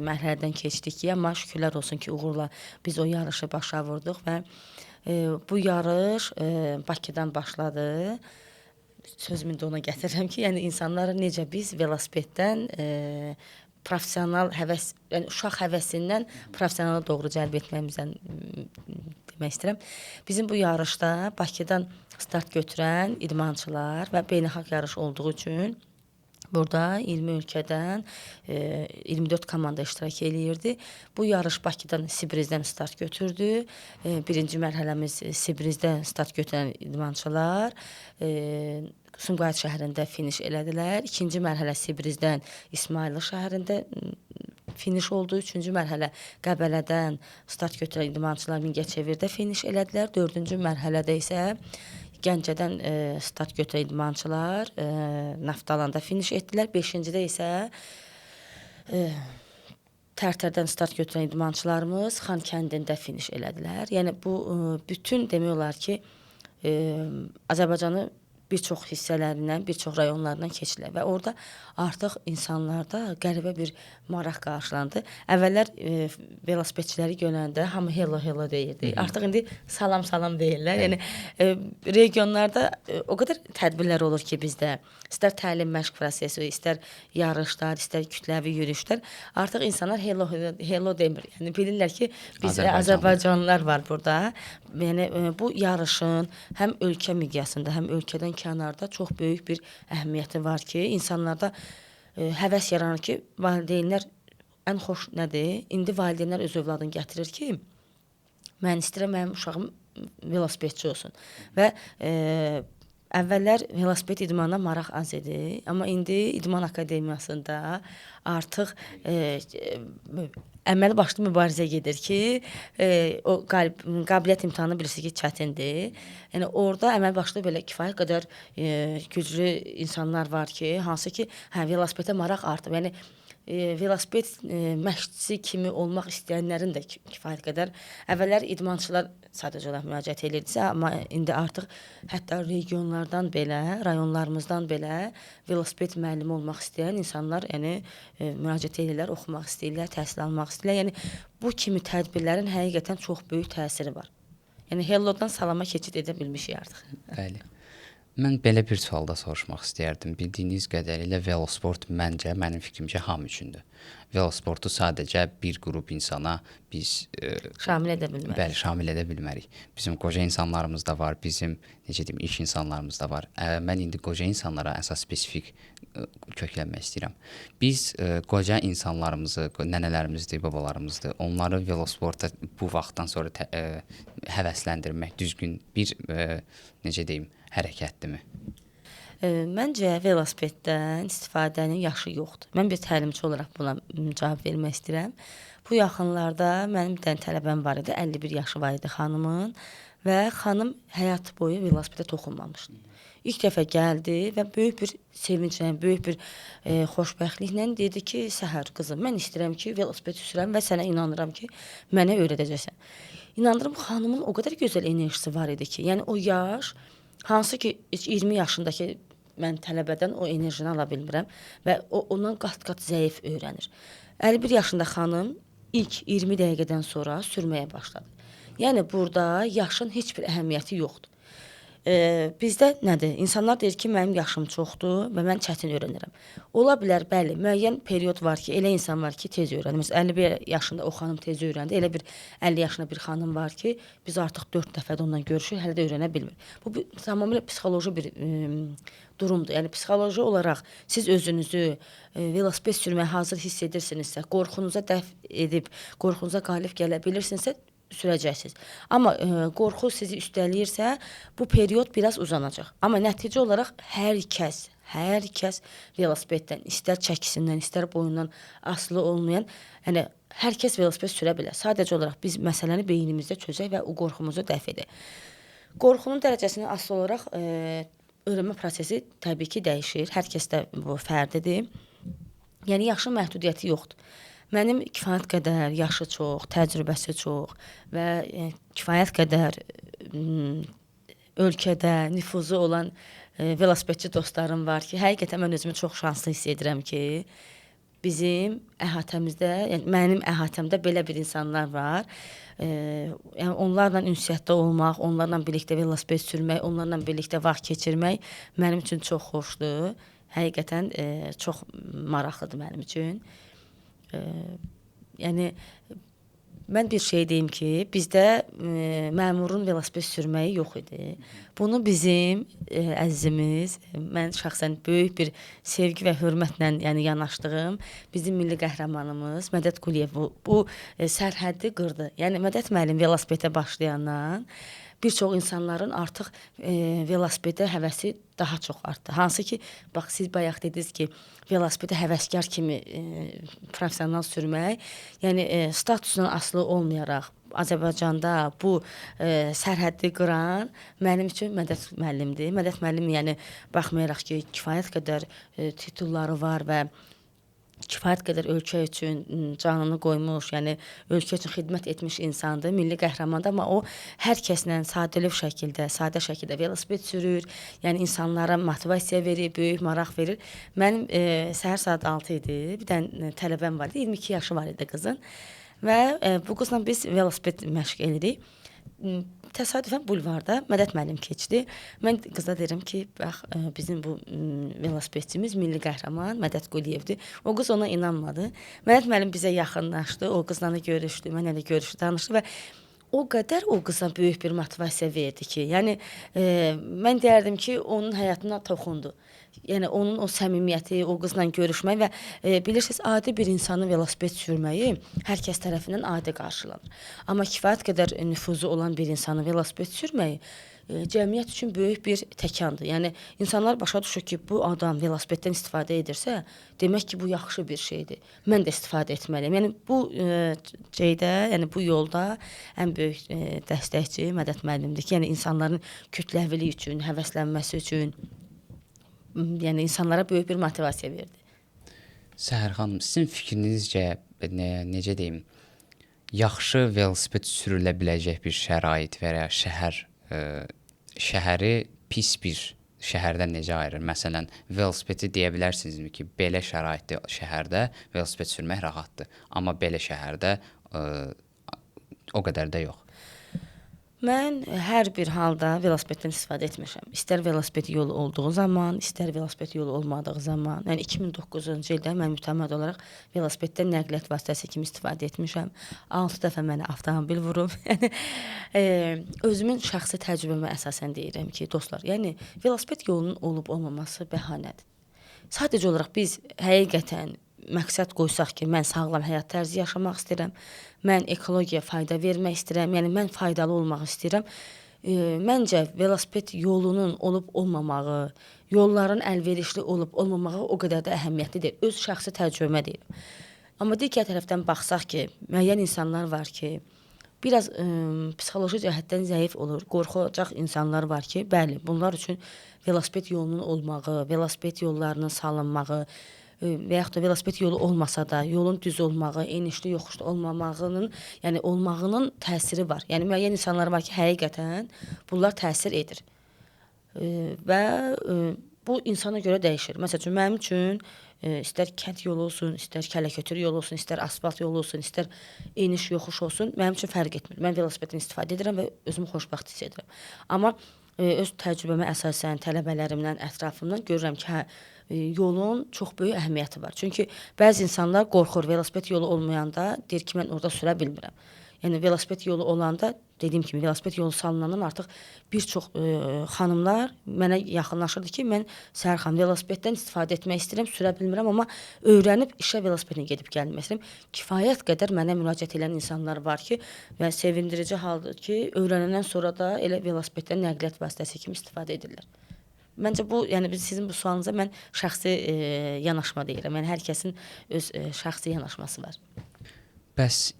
[SPEAKER 1] mərhələdən keçdik ki, amma şükürlər olsun ki, uğurla biz o yarışı başa vurduq və Bu yarış Bakıdan başladı. Sözümü də ona gətirirəm ki, yəni insanları necə biz velosipeddən professional həvəs, yəni uşaq həvəsindən professionala doğru cəlb etməyimizdən demək istəyirəm. Bizim bu yarışda Bakıdan start götürən idmançılar və beynəlxalq yarış olduğu üçün burada 20 ölkədən 24 komanda iştirak eləyirdi. Bu yarış Bakıdan Sibrizdən start götürdü. Birinci mərhələmiz Sibrizdə start götürən idmançılar Sumqayıt şəhərində finiş elədilər. İkinci mərhələ Sibrizdən İsmayıllı şəhərində finiş oldu. Üçüncü mərhələ Qəbələdən start götürən idmançılar Mingəçevirdə finiş elədilər. Dördüncü mərhələdə isə Gəncədən start götürən idmançılar Naftalanda finiş etdilər. Beşincidə isə Tərtərdən start götürən idmançılarımız Xankəndində finish elədilər. Yəni bu bütün demək olar ki, Azərbaycanı bir çox hissələrindən, bir çox rayonlarından keçdilər və orada artıq insanlarda qəribə bir maraq qarşılandı. Əvvəllər velosipedçiləri görəndə hamı hello hello deyirdi. Artıq indi salam salam deyirlər. Yəni regionlarda o qədər tədbirlər olur ki bizdə, istər təlim məşq prosesi, istər yarışlar, istər kütləvi yürüyüşlər, artıq insanlar hello hello demir. Yəni bilirlər ki, biz Azərbaycanlılar var burada. Yəni bu yarışın həm ölkə miqyasında, həm ölkədən kənarda çox böyük bir əhəmiyyəti var ki, insanlarda həvəs yaranır ki, valideynlər ən xoş nədir? İndi valideynlər öz övladını gətirir ki, mən istəyirəm mənim uşağım velosipedçi olsun. Və əvvəllər velosiped idmanına maraq az idi, amma indi İdman Akademiyasında artıq əməli başlı mübarizə gedir ki, o qabiliyyət imtahanı bilirsiniz ki, çətindir. Yəni orada əməli başlı belə kifayət qədər güclü insanlar var ki, hansı ki, velosipedə maraq artıb. Yəni velosiped məşqçisi kimi olmaq istəyənlərin də kifayət qədər əvvəllər idmançılar sadəcə olaraq müraciət edirdisə, amma indi artıq hətta regionlardan belə, rayonlarımızdan belə velosiped müəllimi olmaq istəyən insanlar, yəni müraciət edirlər, oxumaq istəyirlər, təhsil almaq istəyirlər. Yəni bu kimi tədbirlərin həqiqətən çox böyük təsiri var. Yəni hellodan salama keçid edə bilmişik artıq.
[SPEAKER 2] Bəli. Mən belə bir sualda soruşmaq istəyərdim. Bildiyiniz qədərilə velosport mənim fikrimcə hamı üçündür. Velosportu sadəcə bir qrup insana biz
[SPEAKER 1] şamil edə bilmərik.
[SPEAKER 2] Bəli, şamil edə bilmərik. Bizim qoca insanlarımız da var, bizim necə deyim, iş insanlarımız da var. Mən indi qoca insanlara əsas spesifik köklənmək istəyirəm. Biz qoca insanlarımızı, nənələrimizdir, babalarımızdır, onları velosporta bu vaxtdan sonra həvəsləndirmək düzgün bir necə deyim, hərəkətdirmi?
[SPEAKER 1] Məncə velosipeddən istifadənin yaşı yoxdur. Mən bir təlimçi olaraq buna cavab vermək istəyirəm. Bu yaxınlarda mənim bir dənə tələbəm var idi, 51 yaşı var idi xanımın və xanım həyat boyu velosipedə toxunmamışdı. İlk dəfə gəldi və böyük bir sevinclə, böyük bir xoşbəxtliklə dedi ki, Səhər qızım, mən istəyirəm ki, velosiped sürəm və sənə inanıram ki, mənə öyrədəcəksən. İnanıram, xanımın o qədər gözəl enerjisi var idi ki, yəni o yaş, hansı ki 20 yaşındakı mən tələbədən o enerjini ala bilmirəm və o ondan qat-qat zəif öyrənir. 51 yaşında xanım ilk 20 dəqiqədən sonra sürməyə başladı. Yəni burada yaşın heç bir əhəmiyyəti yoxdur. Bizdə nədir? İnsanlar deyir ki, mənim yaşım çoxdur və mən çətin öyrənirəm. Ola bilər, bəli, müəyyən period var ki, elə insan var ki, tez öyrənir. Məsələn, 51 yaşında o xanım tez öyrəndi. Elə bir 50 yaşında bir xanım var ki, biz artıq 4 dəfədə ondan görüşürük, hələ də öyrənə bilmir. Bu tamamilə psixoloji bir durumdur. Yəni psixoloji olaraq siz özünüzü velosiped sürməyə hazır hiss edirsinizsə, qorxunuza dəf edib, qorxunuza qalib gələ bilirsinizsə, sürəcəksiniz. Amma qorxu sizi üstələyirsə, bu period biraz uzanacaq. Amma nəticə olaraq hər kəs velosipeddən, istər çəkisindən, istər boyundan asılı olmayan, yəni hər kəs velosiped sürə bilər. Sadəcə olaraq biz məsələni beynimizdə çözək və o qorxumuzu dəf edək. Qorxunun dərəcəsindən asılı olaraq öyrənmə prosesi təbii ki, dəyişir. Hər kəsdə bu fərdidir. Yəni yaşın məhdudiyyəti yoxdur. Mənim kifayət qədər yaşı çox, təcrübəsi çox və kifayət qədər ölkədə nüfuzu olan velosipedçi dostlarım var ki, həqiqətən mən özümü çox şanslı hiss edirəm ki, bizim əhatəmizdə, yəni mənim əhatəmdə belə bir insanlar var. Yəni onlarla ünsiyyətdə olmaq, onlarla birlikdə velosiped sürmək, onlarla birlikdə vaxt keçirmək mənim üçün çox xoşdur. Həqiqətən çox maraqlıdır mənim üçün. Yəni mən bir şey deyim ki, bizdə məmurun velosiped sürməyi yox idi. Bunu bizim əzizimiz, mən şəxsən böyük bir sevgi və hörmətlə yəni yanaşdığım bizim milli qəhrəmanımız Mədəd Quliyev bu sərhəddi qırdı. Yəni Mədəd müəllim velosipedə başlayandan bir çox insanların artıq velosipedə həvəsi daha çox artdı. Hansı ki, bax siz bayaq dediniz ki, velosipedə həvəskar kimi professional sürmək, yəni statusdan asılı olmayaraq Azərbaycanda bu sərhəddi qıran mənim üçün Mədəd müəllimdir. Mədəd müəllim yəni baxmayaraq ki, kifayət qədər titulları var və kifayət qədər ölkə üçün canını qoymuş, yəni ölkə üçün xidmət etmiş insandır, milli qəhrəmandır, amma o hər kəslə sadə şəkildə velosiped sürür, yəni insanlara motivasiya verir, böyük maraq verir. Mənim səhər saat 6 idi, bir dənə tələbəm var idi, 22 yaşı var idi qızın və bu qızla biz velosiped məşq edirik. Təsadüfən bulvarda Mədəd müəllim keçdi. Mən qıza deyirəm ki, bax bizim bu velosipedçimiz milli qəhrəman Mədəd Quliyevdir. O qız ona inanmadı. Mədəd müəllim bizə yaxınlaşdı, o qızla da görüşdü, mənlə də görüşdü, danışdı və o qədər o qıza böyük bir motivasiya verdi ki, yəni mən deyərdim ki, onun həyatına toxundu. Yəni onun o səmimiyyəti, o qızla görüşmək və bilirsiniz, adi bir insanın velosiped sürməyi hər kəs tərəfindən adi qarşılanır. Amma kifayət qədər nüfuzu olan bir insanın velosiped sürməyi cəmiyyət üçün böyük bir təkandır. Yəni insanlar başa düşür ki, bu adam velosipeddən istifadə edirsə, demək ki, bu yaxşı bir şeydir. Mən də istifadə etməliyəm. Yəni bu yəni bu yolda ən böyük dəstəkçi Mədəd müəllimdir ki, yəni insanların kütləvilik üçün, həvəslənməsi üçün, yəni insanlara böyük bir motivasiya verdi.
[SPEAKER 2] Səhər xanım, sizin fikrinizcə necə deyim, yaxşı velosiped sürülə biləcək bir şərait və ya şəhəri pis bir şəhərdən necə ayırır? Məsələn, velosipedi deyə bilərsinizmi ki, belə şəraitdə şəhərdə velosiped sürmək rahatdır, amma belə şəhərdə o qədər də yox.
[SPEAKER 1] Mən hər bir halda velosipeddən istifadə etmişəm. İstər velosiped yolu olduğu zaman, istər velosiped yolu olmadığı zaman. Yəni 2009-cu ildə mən mütəmməd olaraq velosipeddən nəqliyyat vasitəsi kimi istifadə etmişəm. 6 dəfə mənə avtomobil vurub. Yəni özümün şəxsi təcrübəmə əsasən deyirəm ki, dostlar, yəni velosiped yolunun olub olmaması bəhanədir. Sadəcə olaraq biz həqiqətən məqsəd qoysaq ki, mən sağlam həyat tərzi yaşamaq istəyirəm, mən ekologiyaya fayda vermək istəyirəm, yəni mən faydalı olmaq istəyirəm. Məncə velosiped yolunun olub olmamağı, yolların əlverişli olub olmamağı o qədər də əhəmiyyətli deyil. Öz şəxsi təcrübəmə deyirəm. Amma digər tərəfdən baxsaq ki, müəyyən insanlar var ki, biraz psixoloji cəhətdən zəif olur, qorxacaq insanlar var ki, bəli, bunlar üçün velosiped yolunun olmağı, velosiped yollarının salınmağı və yaxud da velosiped yolu olmasa da, yolun düz olmağı, enişli, yoxuşlu olmamağının, yəni olmağının təsiri var. Yəni müəyyən insanlar var ki, həqiqətən bunlar təsir edir. Və bu insana görə dəyişir. Məsələn, mənim üçün istər kənd yolu olsun, istər kələkötür yolu olsun, istər asfalt yolu olsun, istər eniş, yoxuş olsun, mənim üçün fərq etmir. Mən velosipeddən istifadə edirəm və özümü xoşbəxt hiss edirəm. Amma öz təcrübəmə əsasən, tələbələrimdən, ətrafımdan görürəm ki, yolun çox böyük əhəmiyyəti var. Çünki bəzi insanlar qorxur, velosiped yolu olmayanda deyir ki, mən orada sürə bilmirəm. Yəni velosiped yolu olanda, dediyim kimi, velosiped yolu salınandan artıq bir çox xanımlar mənə yaxınlaşırdı ki, mən Səhər xanım velosipeddən istifadə etmək istəyirəm, sürə bilmirəm, amma öyrənib işə velosipedlə gedib gəlmək istəyirəm. Kifayət qədər mənə müraciət edən insanlar var ki, və sevindirici haldır ki, öyrənəndən sonra da elə velosipeddən nəqliyyat vasitəsi kimi istifadə edirlər. Məncə bu, yəni sizin bu sualınıza mən şəxsi yanaşma deyirəm. Yəni hər kəsin öz şəxsi yanaşması var.
[SPEAKER 2] Bəs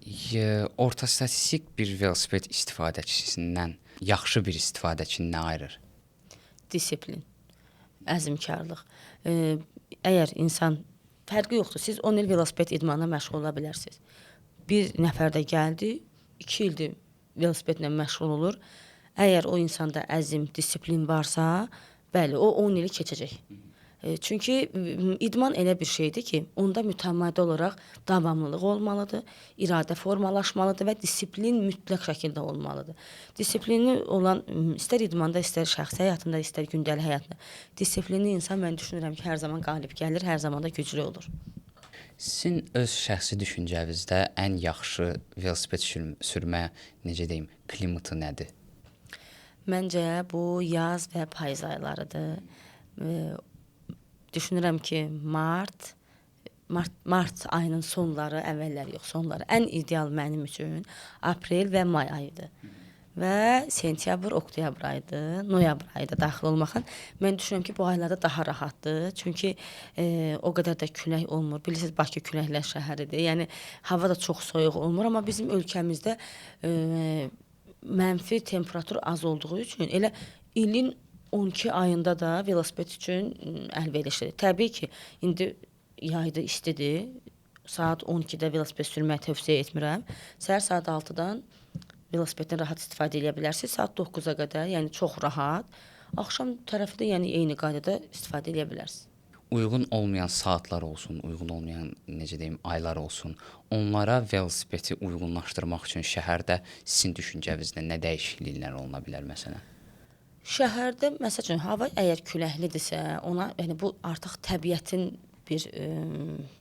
[SPEAKER 2] orta statistik bir velosiped istifadəçisindən yaxşı bir istifadəçini nə ayırır?
[SPEAKER 1] Disiplin, əzmkarlıq. Əgər insan, fərqi yoxdur, siz 10 il velosiped idmanına məşğul ola bilərsiniz. Bir nəfər də gəldi, 2 ildir velosipedlə məşğul olur. Əgər o insanda əzm, disiplin varsa, bəli, o 10 ili keçəcək. Çünki idman elə bir şeydir ki, onda mütəmadi olaraq davamlılıq olmalıdır, iradə formalaşmalıdır və disiplin mütləq şəkildə olmalıdır. Disiplinli olan istər idmanda, istər şəxsi həyatında, istər gündəlik həyatında disiplinli insan mən düşünürəm ki, hər zaman qalib gəlir, hər zaman da güclü olur.
[SPEAKER 2] Sizin öz şəxsi düşüncənizdə ən yaxşı velosiped sürmə, necə deyim, klimati nədir?
[SPEAKER 1] Məncə bu yaz və payız aylarıdır. Düşünürəm ki, mart ayının sonları, əvvəlləri yox, sonları ən ideal mənim üçün aprel və may ayıdır. Və sentyabr, oktyabr ayıdır, noyabr ayı da daxil olmaqla mən düşünürəm ki, bu aylarda daha rahatdır. Çünki o qədər də külək olmur. Bilirsiniz, Bakı küləklər şəhəridir. Yəni hava da çox soyuq olmur, amma bizim ölkəmizdə mənfi temperatur az olduğu üçün elə ilin 12 ayında da velosiped üçün əlverişlidir. Təbii ki, indi yayda istidir. Saat 12-də velosiped sürməyi tövsiyə etmirəm. Səhər saat 6-dan velosipeddən rahat istifadə edə bilərsiniz. Saat 9-a qədər, yəni çox rahat. Axşam tərəfi də yəni eyni qaydada istifadə edə bilərsiniz.
[SPEAKER 2] Uyğun olmayan saatlar olsun, uyğun olmayan, necə deyim, aylar olsun. Onlara velosipedi uyğunlaşdırmaq üçün şəhərdə sizin düşüncənizdə nə dəyişikliklər oluna bilər məsələn?
[SPEAKER 1] Şəhərdə məsəl üçün hava əgər küləklidirsə, ona yəni bu artıq təbiətin bir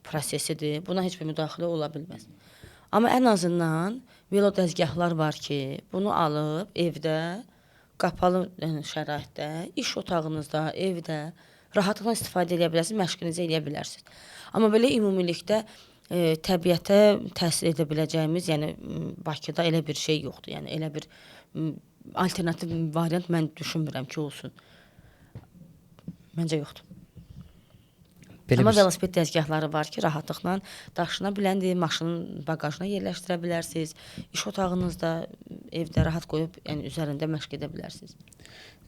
[SPEAKER 1] prosesidir. Buna heç bir müdaxilə ola bilməz. Amma ən azından velo dəzgahlar var ki, bunu alıb evdə qapalı şəraitdə, iş otağınızda, evdə rahatlıqla istifadə edə bilərsiniz, məşqinizi edə bilərsiniz. Amma belə ümumilikdə təbiətə təsir edə biləcəyimiz, yəni Bakıda elə bir şey yoxdur. Yəni elə bir alternativ variant mən düşünmürəm ki, olsun. Məncə yoxdur. Amma velosiped dəzgahları var ki, rahatlıqla daşına biləndir, maşının baqajına yerləşdirə bilərsiniz. İş otağınızda, evdə rahat qoyub, yəni üzərində məşq edə bilərsiniz.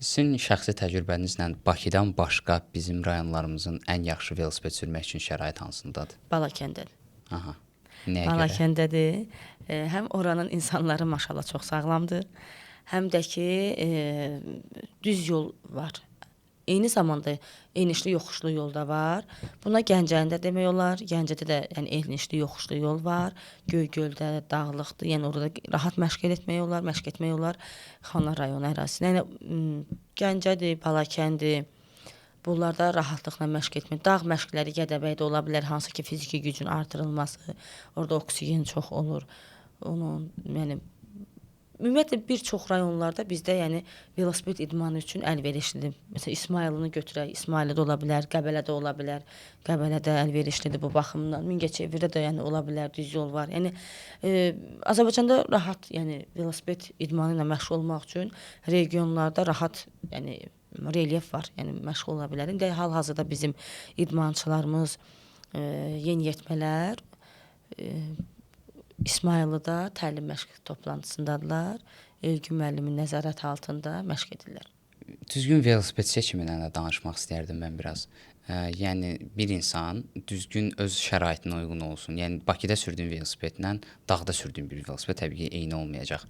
[SPEAKER 2] Sizin şəxsi təcrübənizlə Bakıdan başqa bizim rayonlarımızın ən yaxşı velosiped sürmək üçün şərait hansındadır?
[SPEAKER 1] Balakəndədir.
[SPEAKER 2] Aha. Nəyə görə?
[SPEAKER 1] Balakəndədir. Həm oranın insanları maşallah çox sağlamdır, həm də ki düz yol var. Eyni zamanda enişli yoxuşlu yolda var. Buna Gəncəndə demək olar. Gəncədə də yəni enişli yoxuşlu yol var. Göygöldə dağlıqdır. Yəni orada rahat məşq etmək olar, məşq etmək olar. Xanar rayonu ərazisində. Yəni Gəncədir, Balakəndir. Bunlarda rahatlıqla məşq etmək. Dağ məşqləri Gədəbəydə ola bilər, hansı ki fiziki gücün artırılması. Orada oksigen çox olur. Onun yəni ümumiyyətlə bir çox rayonlarda bizdə yəni velosiped idmanı üçün əlverişlidir. Məsələn, İsmayıllını götürək, İsmayıllıda ola bilər, Qəbələdə ola bilər. Qəbələdə əlverişlidir bu baxımdan. Mingəçevirdə də yəni ola bilər, düz yol var. Yəni Azərbaycanda rahat, yəni velosiped idmanı ilə məşğul olmaq üçün regionlarda rahat, yəni relyef var. Yəni məşğul ola bilər. İndi hal-hazırda bizim idmançılarımız, yeniyetmələr İsmayıllıda təlim məşq toplantısındadılar. Elgün müəllimin nəzarəti altında məşq edirlər.
[SPEAKER 2] Düzgün velosiped seçimindən də danışmaq istərdim mən biraz. Yəni bir insan düzgün öz şəraitinə uyğun olsun. Yəni Bakıda sürdüyün velosipedlə dağda sürdüyün bir velosiped təbii ki, eyni olmayacaq.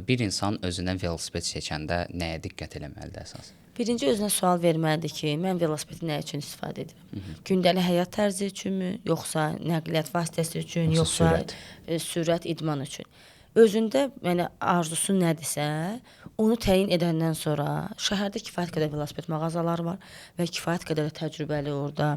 [SPEAKER 2] Bir insan özünə velosiped seçəndə nəyə diqqət eləməlidir əsas?
[SPEAKER 1] Birinci özünə sual verməlidir ki, mən velosipedi nə üçün istifadə edirəm? Gündəlik həyat tərzi üçünmü, yoxsa nəqliyyat vasitəsi üçün, yoxsa sürət idman üçün? Özündə yəni arzusu nədirsə, onu təyin edəndən sonra şəhərdə kifayət qədər velosiped mağazaları var və kifayət qədər də təcrübəli orada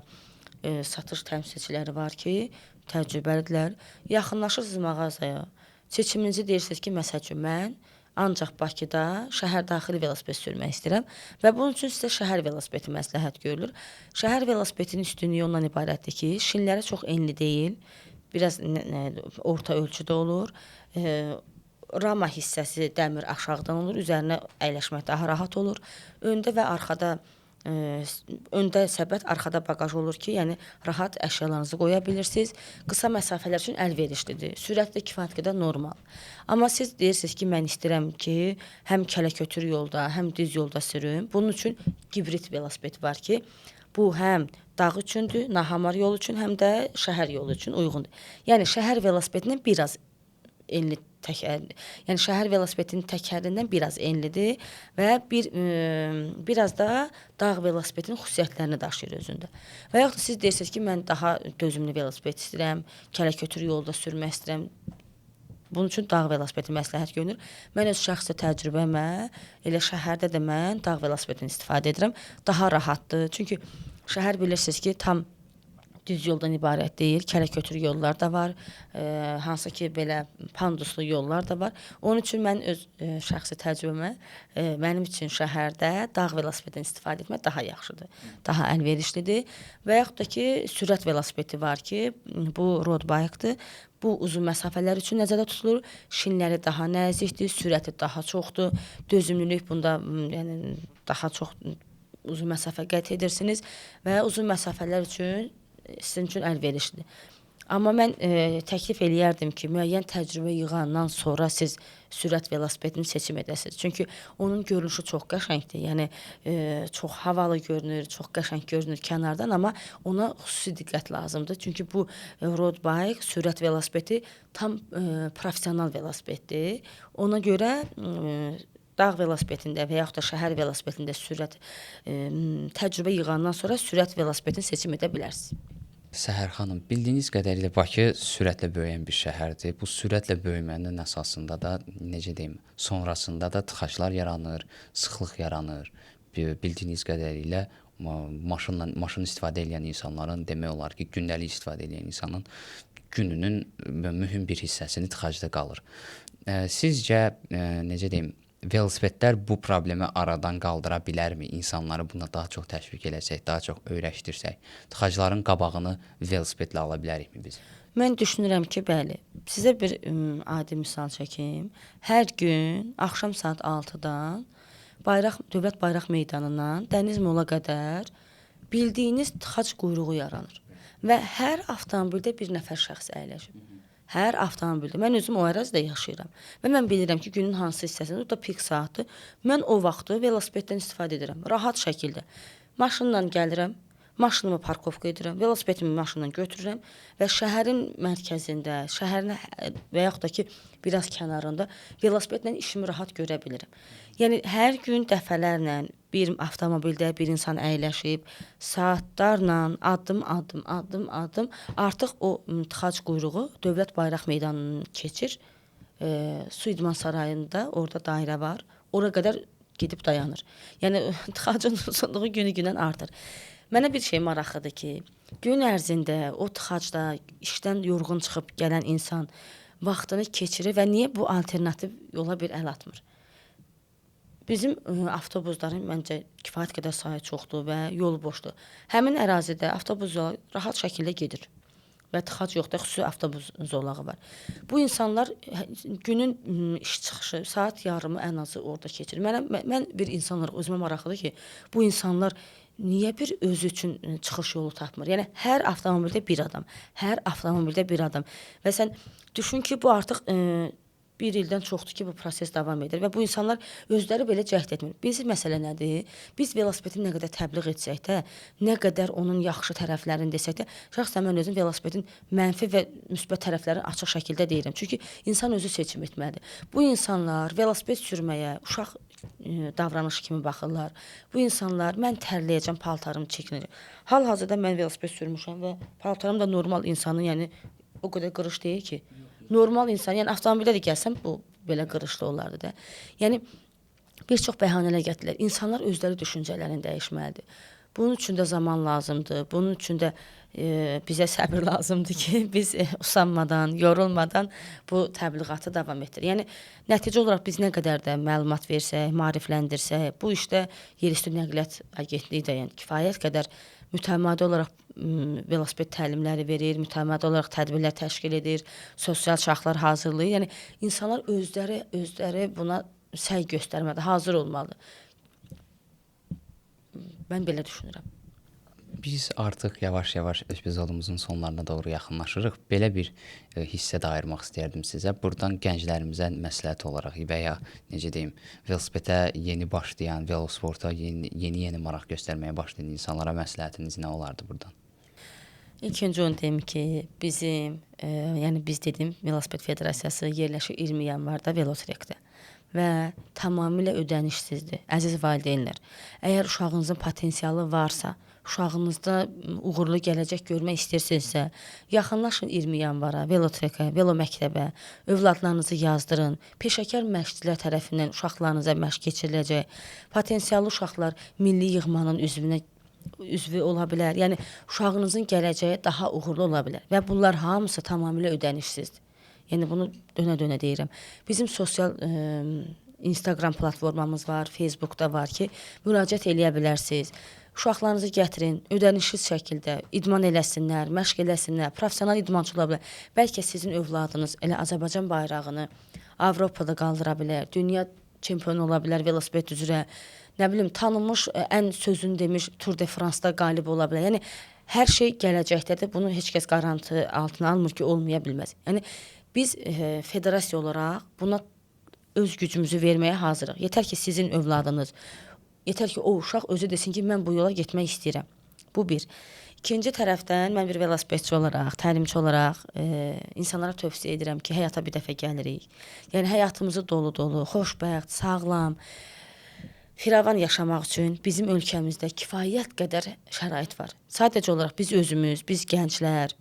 [SPEAKER 1] satış təmsilçiləri var ki, təcrübəlidirlər. Yaxınlaşırsınız mağazaya, seçiminizi deyirsiniz ki, məsəl üçün mən ancaq Bakıda şəhər daxili velosiped sürmək istəyirəm və bunun üçün sizə şəhər velosipedi məsləhət görülür. Şəhər velosipedinin üstünlüyü ondan ibarətdir ki, şinləri çox enli deyil, biraz orta ölçüdə olur. Rama hissəsi dəmir aşağıdan olur, üzərinə əyləşmək daha rahat olur. Öndə və arxada öndə səbət, arxada baqaj olur ki, yəni rahat əşyalarınızı qoya bilirsiniz. Qısa məsafələr üçün əlverişlidir. Sürəti də kifayət qədər normal. Amma siz deyirsiniz ki, mən istəyirəm ki, həm kələkötür yolda, həm düz yolda sürüm. Bunun üçün gibrid velosiped var ki, bu həm dağ üçündür, nahamar yol üçün, həm də şəhər yolu üçün uyğundur. Yəni şəhər velosipedindən biraz enli yəni şəhər velosipedinin təkərindən biraz enlidir və biraz da dağ velosipedinin xüsusiyyətlərini daşıyır özündə. Və yaxud da siz deyirsiniz ki, mən daha dözümlü velosiped istəyirəm, kələkötür yolda sürmək istəyirəm. Bunun üçün dağ velosipedi məsləhət görünür. Mən öz şəxsi təcrübəmə elə şəhərdə də mən dağ velosipedini istifadə edirəm. Daha rahatdır. Çünki şəhər bilirsiniz ki, tam düz yoldan ibarət deyil, kələkötür yollar da var, hansı ki belə panduslu yollar da var. Onun üçün mən öz şəxsi təcrübəmə mənim üçün şəhərdə dağ velosipedindən istifadə etmək daha yaxşıdır, daha əlverişlidir. Və yaxud da ki, sürət velosipedi var ki, bu road bike-dır. Bu uzun məsafələr üçün nəzərdə tutulur. Şinləri daha nəzikdir, sürəti daha çoxdur, dözümlülük bunda yəni daha çox uzun məsafə qət edirsiniz və uzun məsafələr üçün sizin üçün əlverişlidir. Amma mən təklif eləyərdim ki, müəyyən təcrübə yığandan sonra siz sürət velosipedini seçim edəsiniz. Çünki onun görünüşü çox qəşəngdir. Yəni çox havalı görünür, çox qəşəng görünür kənardan, amma ona xüsusi diqqət lazımdır. Çünki bu road bike, sürət velosipedi tam professional velosipeddir. Ona görə dağ velosipedində və yaxud da şəhər velosipedində təcrübə yığandan sonra sürət velosipedini seçim edə bilərsiniz.
[SPEAKER 2] Səhər xanım, bildiyiniz qədərilə Bakı sürətlə böyüyən bir şəhərdir. Bu sürətlə böyümənin əsasında da, necə deyim, sonrasında da tıxaclar yaranır, sıxlıq yaranır. Bildiyiniz qədərilə maşın istifadə edən insanların, demək olar ki, gündəlik istifadə edən insanın gününün mühüm bir hissəsini tıxacda qalır. Sizcə, necə deyim, velosipedlər bu problemi aradan qaldıra bilərmi? İnsanları buna daha çox təşviq eləsək, daha çox öyrəşdirsək, tıxacların qabağını velosipedlə ala bilərikmi biz?
[SPEAKER 1] Mən düşünürəm ki, bəli. Sizə bir adi misal çəkim. Hər gün axşam saat 6-dan Dövlət Bayraq Meydanından Dəniz Mola qədər bildiyiniz tıxac quyruğu yaranır. Və hər avtomobildə bir nəfər şəxs əyləşib. Hər avtomobildə. Mən özüm o ərazidə yaşayıram. Və mən bilirəm ki, günün hansı hissəsində, o da pik saatdır. Mən o vaxtı velosipeddən istifadə edirəm. Rahat şəkildə. Maşınla gəlirəm, maşınımı parkovka edirəm, velosipedimi maşından götürürəm və şəhərin mərkəzində, şəhərin və yaxud da ki, biraz kənarında velosipedlə işimi rahat görə bilirəm. Yəni, hər gün dəfələrlə bir avtomobildə bir insan əyləşib, saatlarla, addım artıq o tıxac quyruğu Dövlət Bayraq Meydanını keçir. Su idman sarayında orada dairə var. Ora qədər gedib dayanır. Yəni, tıxacın uzunluğu günü-gündən artır. Mənə bir şey maraqlıdır ki, gün ərzində o tıxacda işdən yorğun çıxıb gələn insan vaxtını keçirir və niyə bu alternativ yola bir əl atmır? Bizim avtobusların məncə kifayət qədər sayı çoxdur və yolu boşdur. Həmin ərazidə avtobus zolağı rahat şəkildə gedir və tıxac yoxdur, xüsusi avtobus zolağı var. Bu insanlar günün iş çıxışı, saat yarımı ən azı orada keçirir. Mən bir insan olaraq özümə maraqlıdır ki, bu insanlar niyə bir özü üçün çıxış yolu tapmır? Yəni, hər avtomobildə bir adam. Və sən düşün ki, bu artıq bir ildən çoxdur ki, bu proses davam edir və bu insanlar özləri belə cəhd etmir. Bizim məsələ nədir? Biz velosipedi nə qədər təbliğ etsək də, nə qədər onun yaxşı tərəflərini desək də, şəxsən mən özüm velosipedin mənfi və müsbət tərəflərini açıq şəkildə deyirəm. Çünki insan özü seçim etməlidir. Bu insanlar velosiped sürməyə uşaq davranışı kimi baxırlar. Bu insanlar, mən tərləyəcəm, paltarım çəkinir. Hal-hazırda mən velosiped sürmüşəm və paltarım da normal insanın, yəni o qədər qırış deyil ki, normal insan, yəni avtomobildə də gəlsəm bu belə qırışlı olardı da. Yəni bir çox bəhanələr gətirirlər. İnsanlar özləri düşüncələrini dəyişməlidir. Bunun üçün də zaman lazımdır. Bunun üçün də bizə səbir lazımdır ki, biz usanmadan, yorulmadan bu təbliğatı davam etdirək. Yəni nəticə olaraq biz nə qədər də məlumat versək, maarifləndirsək, bu işdə Yerüstü Nəqliyyat Agentliyi də yəni kifayət qədər mütəmadi olaraq velosiped təlimləri verir, mütəmadi olaraq tədbirlər təşkil edir, sosial şaxlar hazırlayır. Yəni insanlar özləri buna səy göstərməlidir, hazır olmalıdır. Mən belə düşünürəm.
[SPEAKER 2] Biz artıq yavaş-yavaş epizodumuzun sonlarına doğru yaxınlaşırıq. Belə bir hissə də ayırmaq istəyərdim sizə. Buradan gənclərimizə məsləhət olaraq və ya necə deyim, velosipedə yeni başlayan, velosporta yeni maraq göstərməyə başlayan insanlara məsləhətiniz nə olardı buradan?
[SPEAKER 1] İlk öncə onu deyim ki, bizim, yəni biz dedim, Velosiped Federasiyası yerləşir 20 yanvarda Velotrekdə və tamamilə ödənişsizdir. Əziz valideynlər, əgər uşağınızın potensialı varsa, uşağınızda uğurlu gələcək görmək istəyirsinizsə, yaxınlaşın 20 yanvara, Velotrekə, Velo məktəbə, övladlarınızı yazdırın. Peşəkar məşqçilər tərəfindən uşaqlarınıza məşq keçiriləcək. Potensiallı uşaqlar milli yığmanın üzvü ola bilər. Yəni uşağınızın gələcəyi daha uğurlu ola bilər və bunlar hamısı tamamilə ödənişsizdir. Yəni bunu dönə-dönə deyirəm. Bizim sosial Instagram platformamız var, Facebookda var ki, müraciət eləyə bilərsiniz. Uşaqlarınızı gətirin, ödənişsiz şəkildə idman eləsinlər, məşq eləsinlər, professional idmançı ola bilər. Bəlkə sizin övladınız elə Azərbaycan bayrağını Avropada qaldıra bilər, dünya çempionu ola bilər velosiped üzrə. Nə bilim, tanınmış, ən sözünü demiş Tour de France-da qalib ola bilər. Yəni hər şey gələcəkdədir. Bunu heç kəs qarantı altına almır ki, olmaya bilməz. Yəni biz federasiya olaraq buna öz gücümüzü verməyə hazırıq. Yetər ki, sizin övladınız, yetər ki, o uşaq özü desin ki, mən bu yola getmək istəyirəm. Bu bir. İkinci tərəfdən mən bir velosipedçi olaraq, təlimçi olaraq insanlara tövsiyə edirəm ki, həyata bir dəfə gəlirik. Yəni həyatımızı dolu-dolu, xoşbəxt, sağlam, firavan yaşamaq üçün bizim ölkəmizdə kifayət qədər şərait var. Sadəcə olaraq biz özümüz, biz gənclər,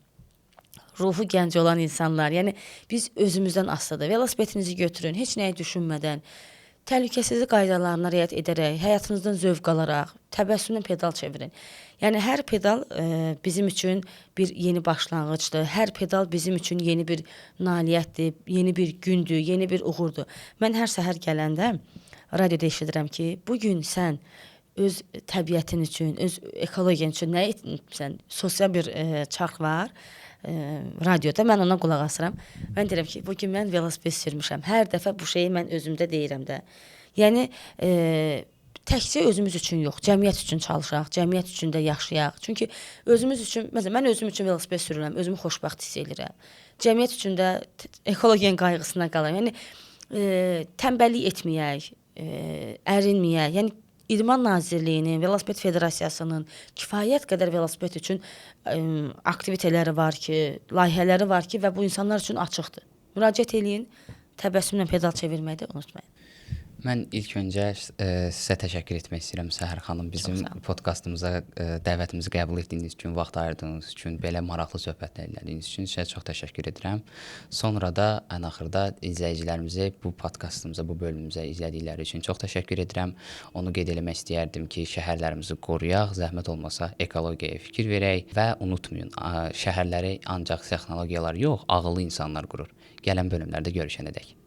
[SPEAKER 1] ruhu gənc olan insanlar, yəni biz özümüzdən asılıdır. Velosipedinizi götürün, heç nəyi düşünmədən, təhlükəsizlik qaydalarına riayət edərək, həyatınızdan zövq alaraq, təbəssümlə pedal çevirin. Yəni hər pedal bizim üçün bir yeni başlanğıcdır. Hər pedal bizim üçün yeni bir nailiyyətdir, yeni bir gündür, yeni bir uğurdur. Mən hər səhər gələndə radioda eşidirəm ki, bugün sən öz təbiətin üçün, öz ekologiyan üçün nə etmisən? Sosial bir çarx var radioda, mən ona qulaq asıram. Mən deyirəm ki, bugün mən velosiped sürmüşəm. Hər dəfə bu şeyi mən özümdə deyirəm də. Yəni təkcə özümüz üçün yox, cəmiyyət üçün çalışaq, cəmiyyət üçün də yaşayaq. Çünki özümüz üçün, məsələn, mən özüm üçün velosiped sürürəm, özümü xoşbəxt hiss edirəm. Cəmiyyət üçün də ekologiyanın qayğısına qalıram. Yəni tənbəllik etməyək, ərinməyək. Yəni İdman Nazirliyinin, Velosiped Federasiyasının kifayət qədər velosiped üçün aktiviteləri var ki, layihələri var ki və bu insanlar üçün açıqdır. Müraciət eləyin, təbəssümlə pedal çevirməyi də unutmayın.
[SPEAKER 2] Mən ilk öncə sizə təşəkkür etmək istəyirəm Səhər xanım. Bizim podkastımıza dəvətimizi qəbul etdiyiniz üçün, vaxt ayırdığınız üçün, belə maraqlı söhbətlər elədiyiniz üçün sizə çox təşəkkür edirəm. Sonra da ən axırda izləyicilərimizi bu podkastımıza, bu bölümümüzə izlədikləri üçün çox təşəkkür edirəm. Onu qeyd eləmək istəyərdim ki, şəhərlərimizi qoruyaq, zəhmət olmasa ekologiyaya fikir verək və unutmayın, şəhərləri ancaq texnologiyalar yox, ağıllı insanlar qurur. Gələn bölümlərdə görüşənədək.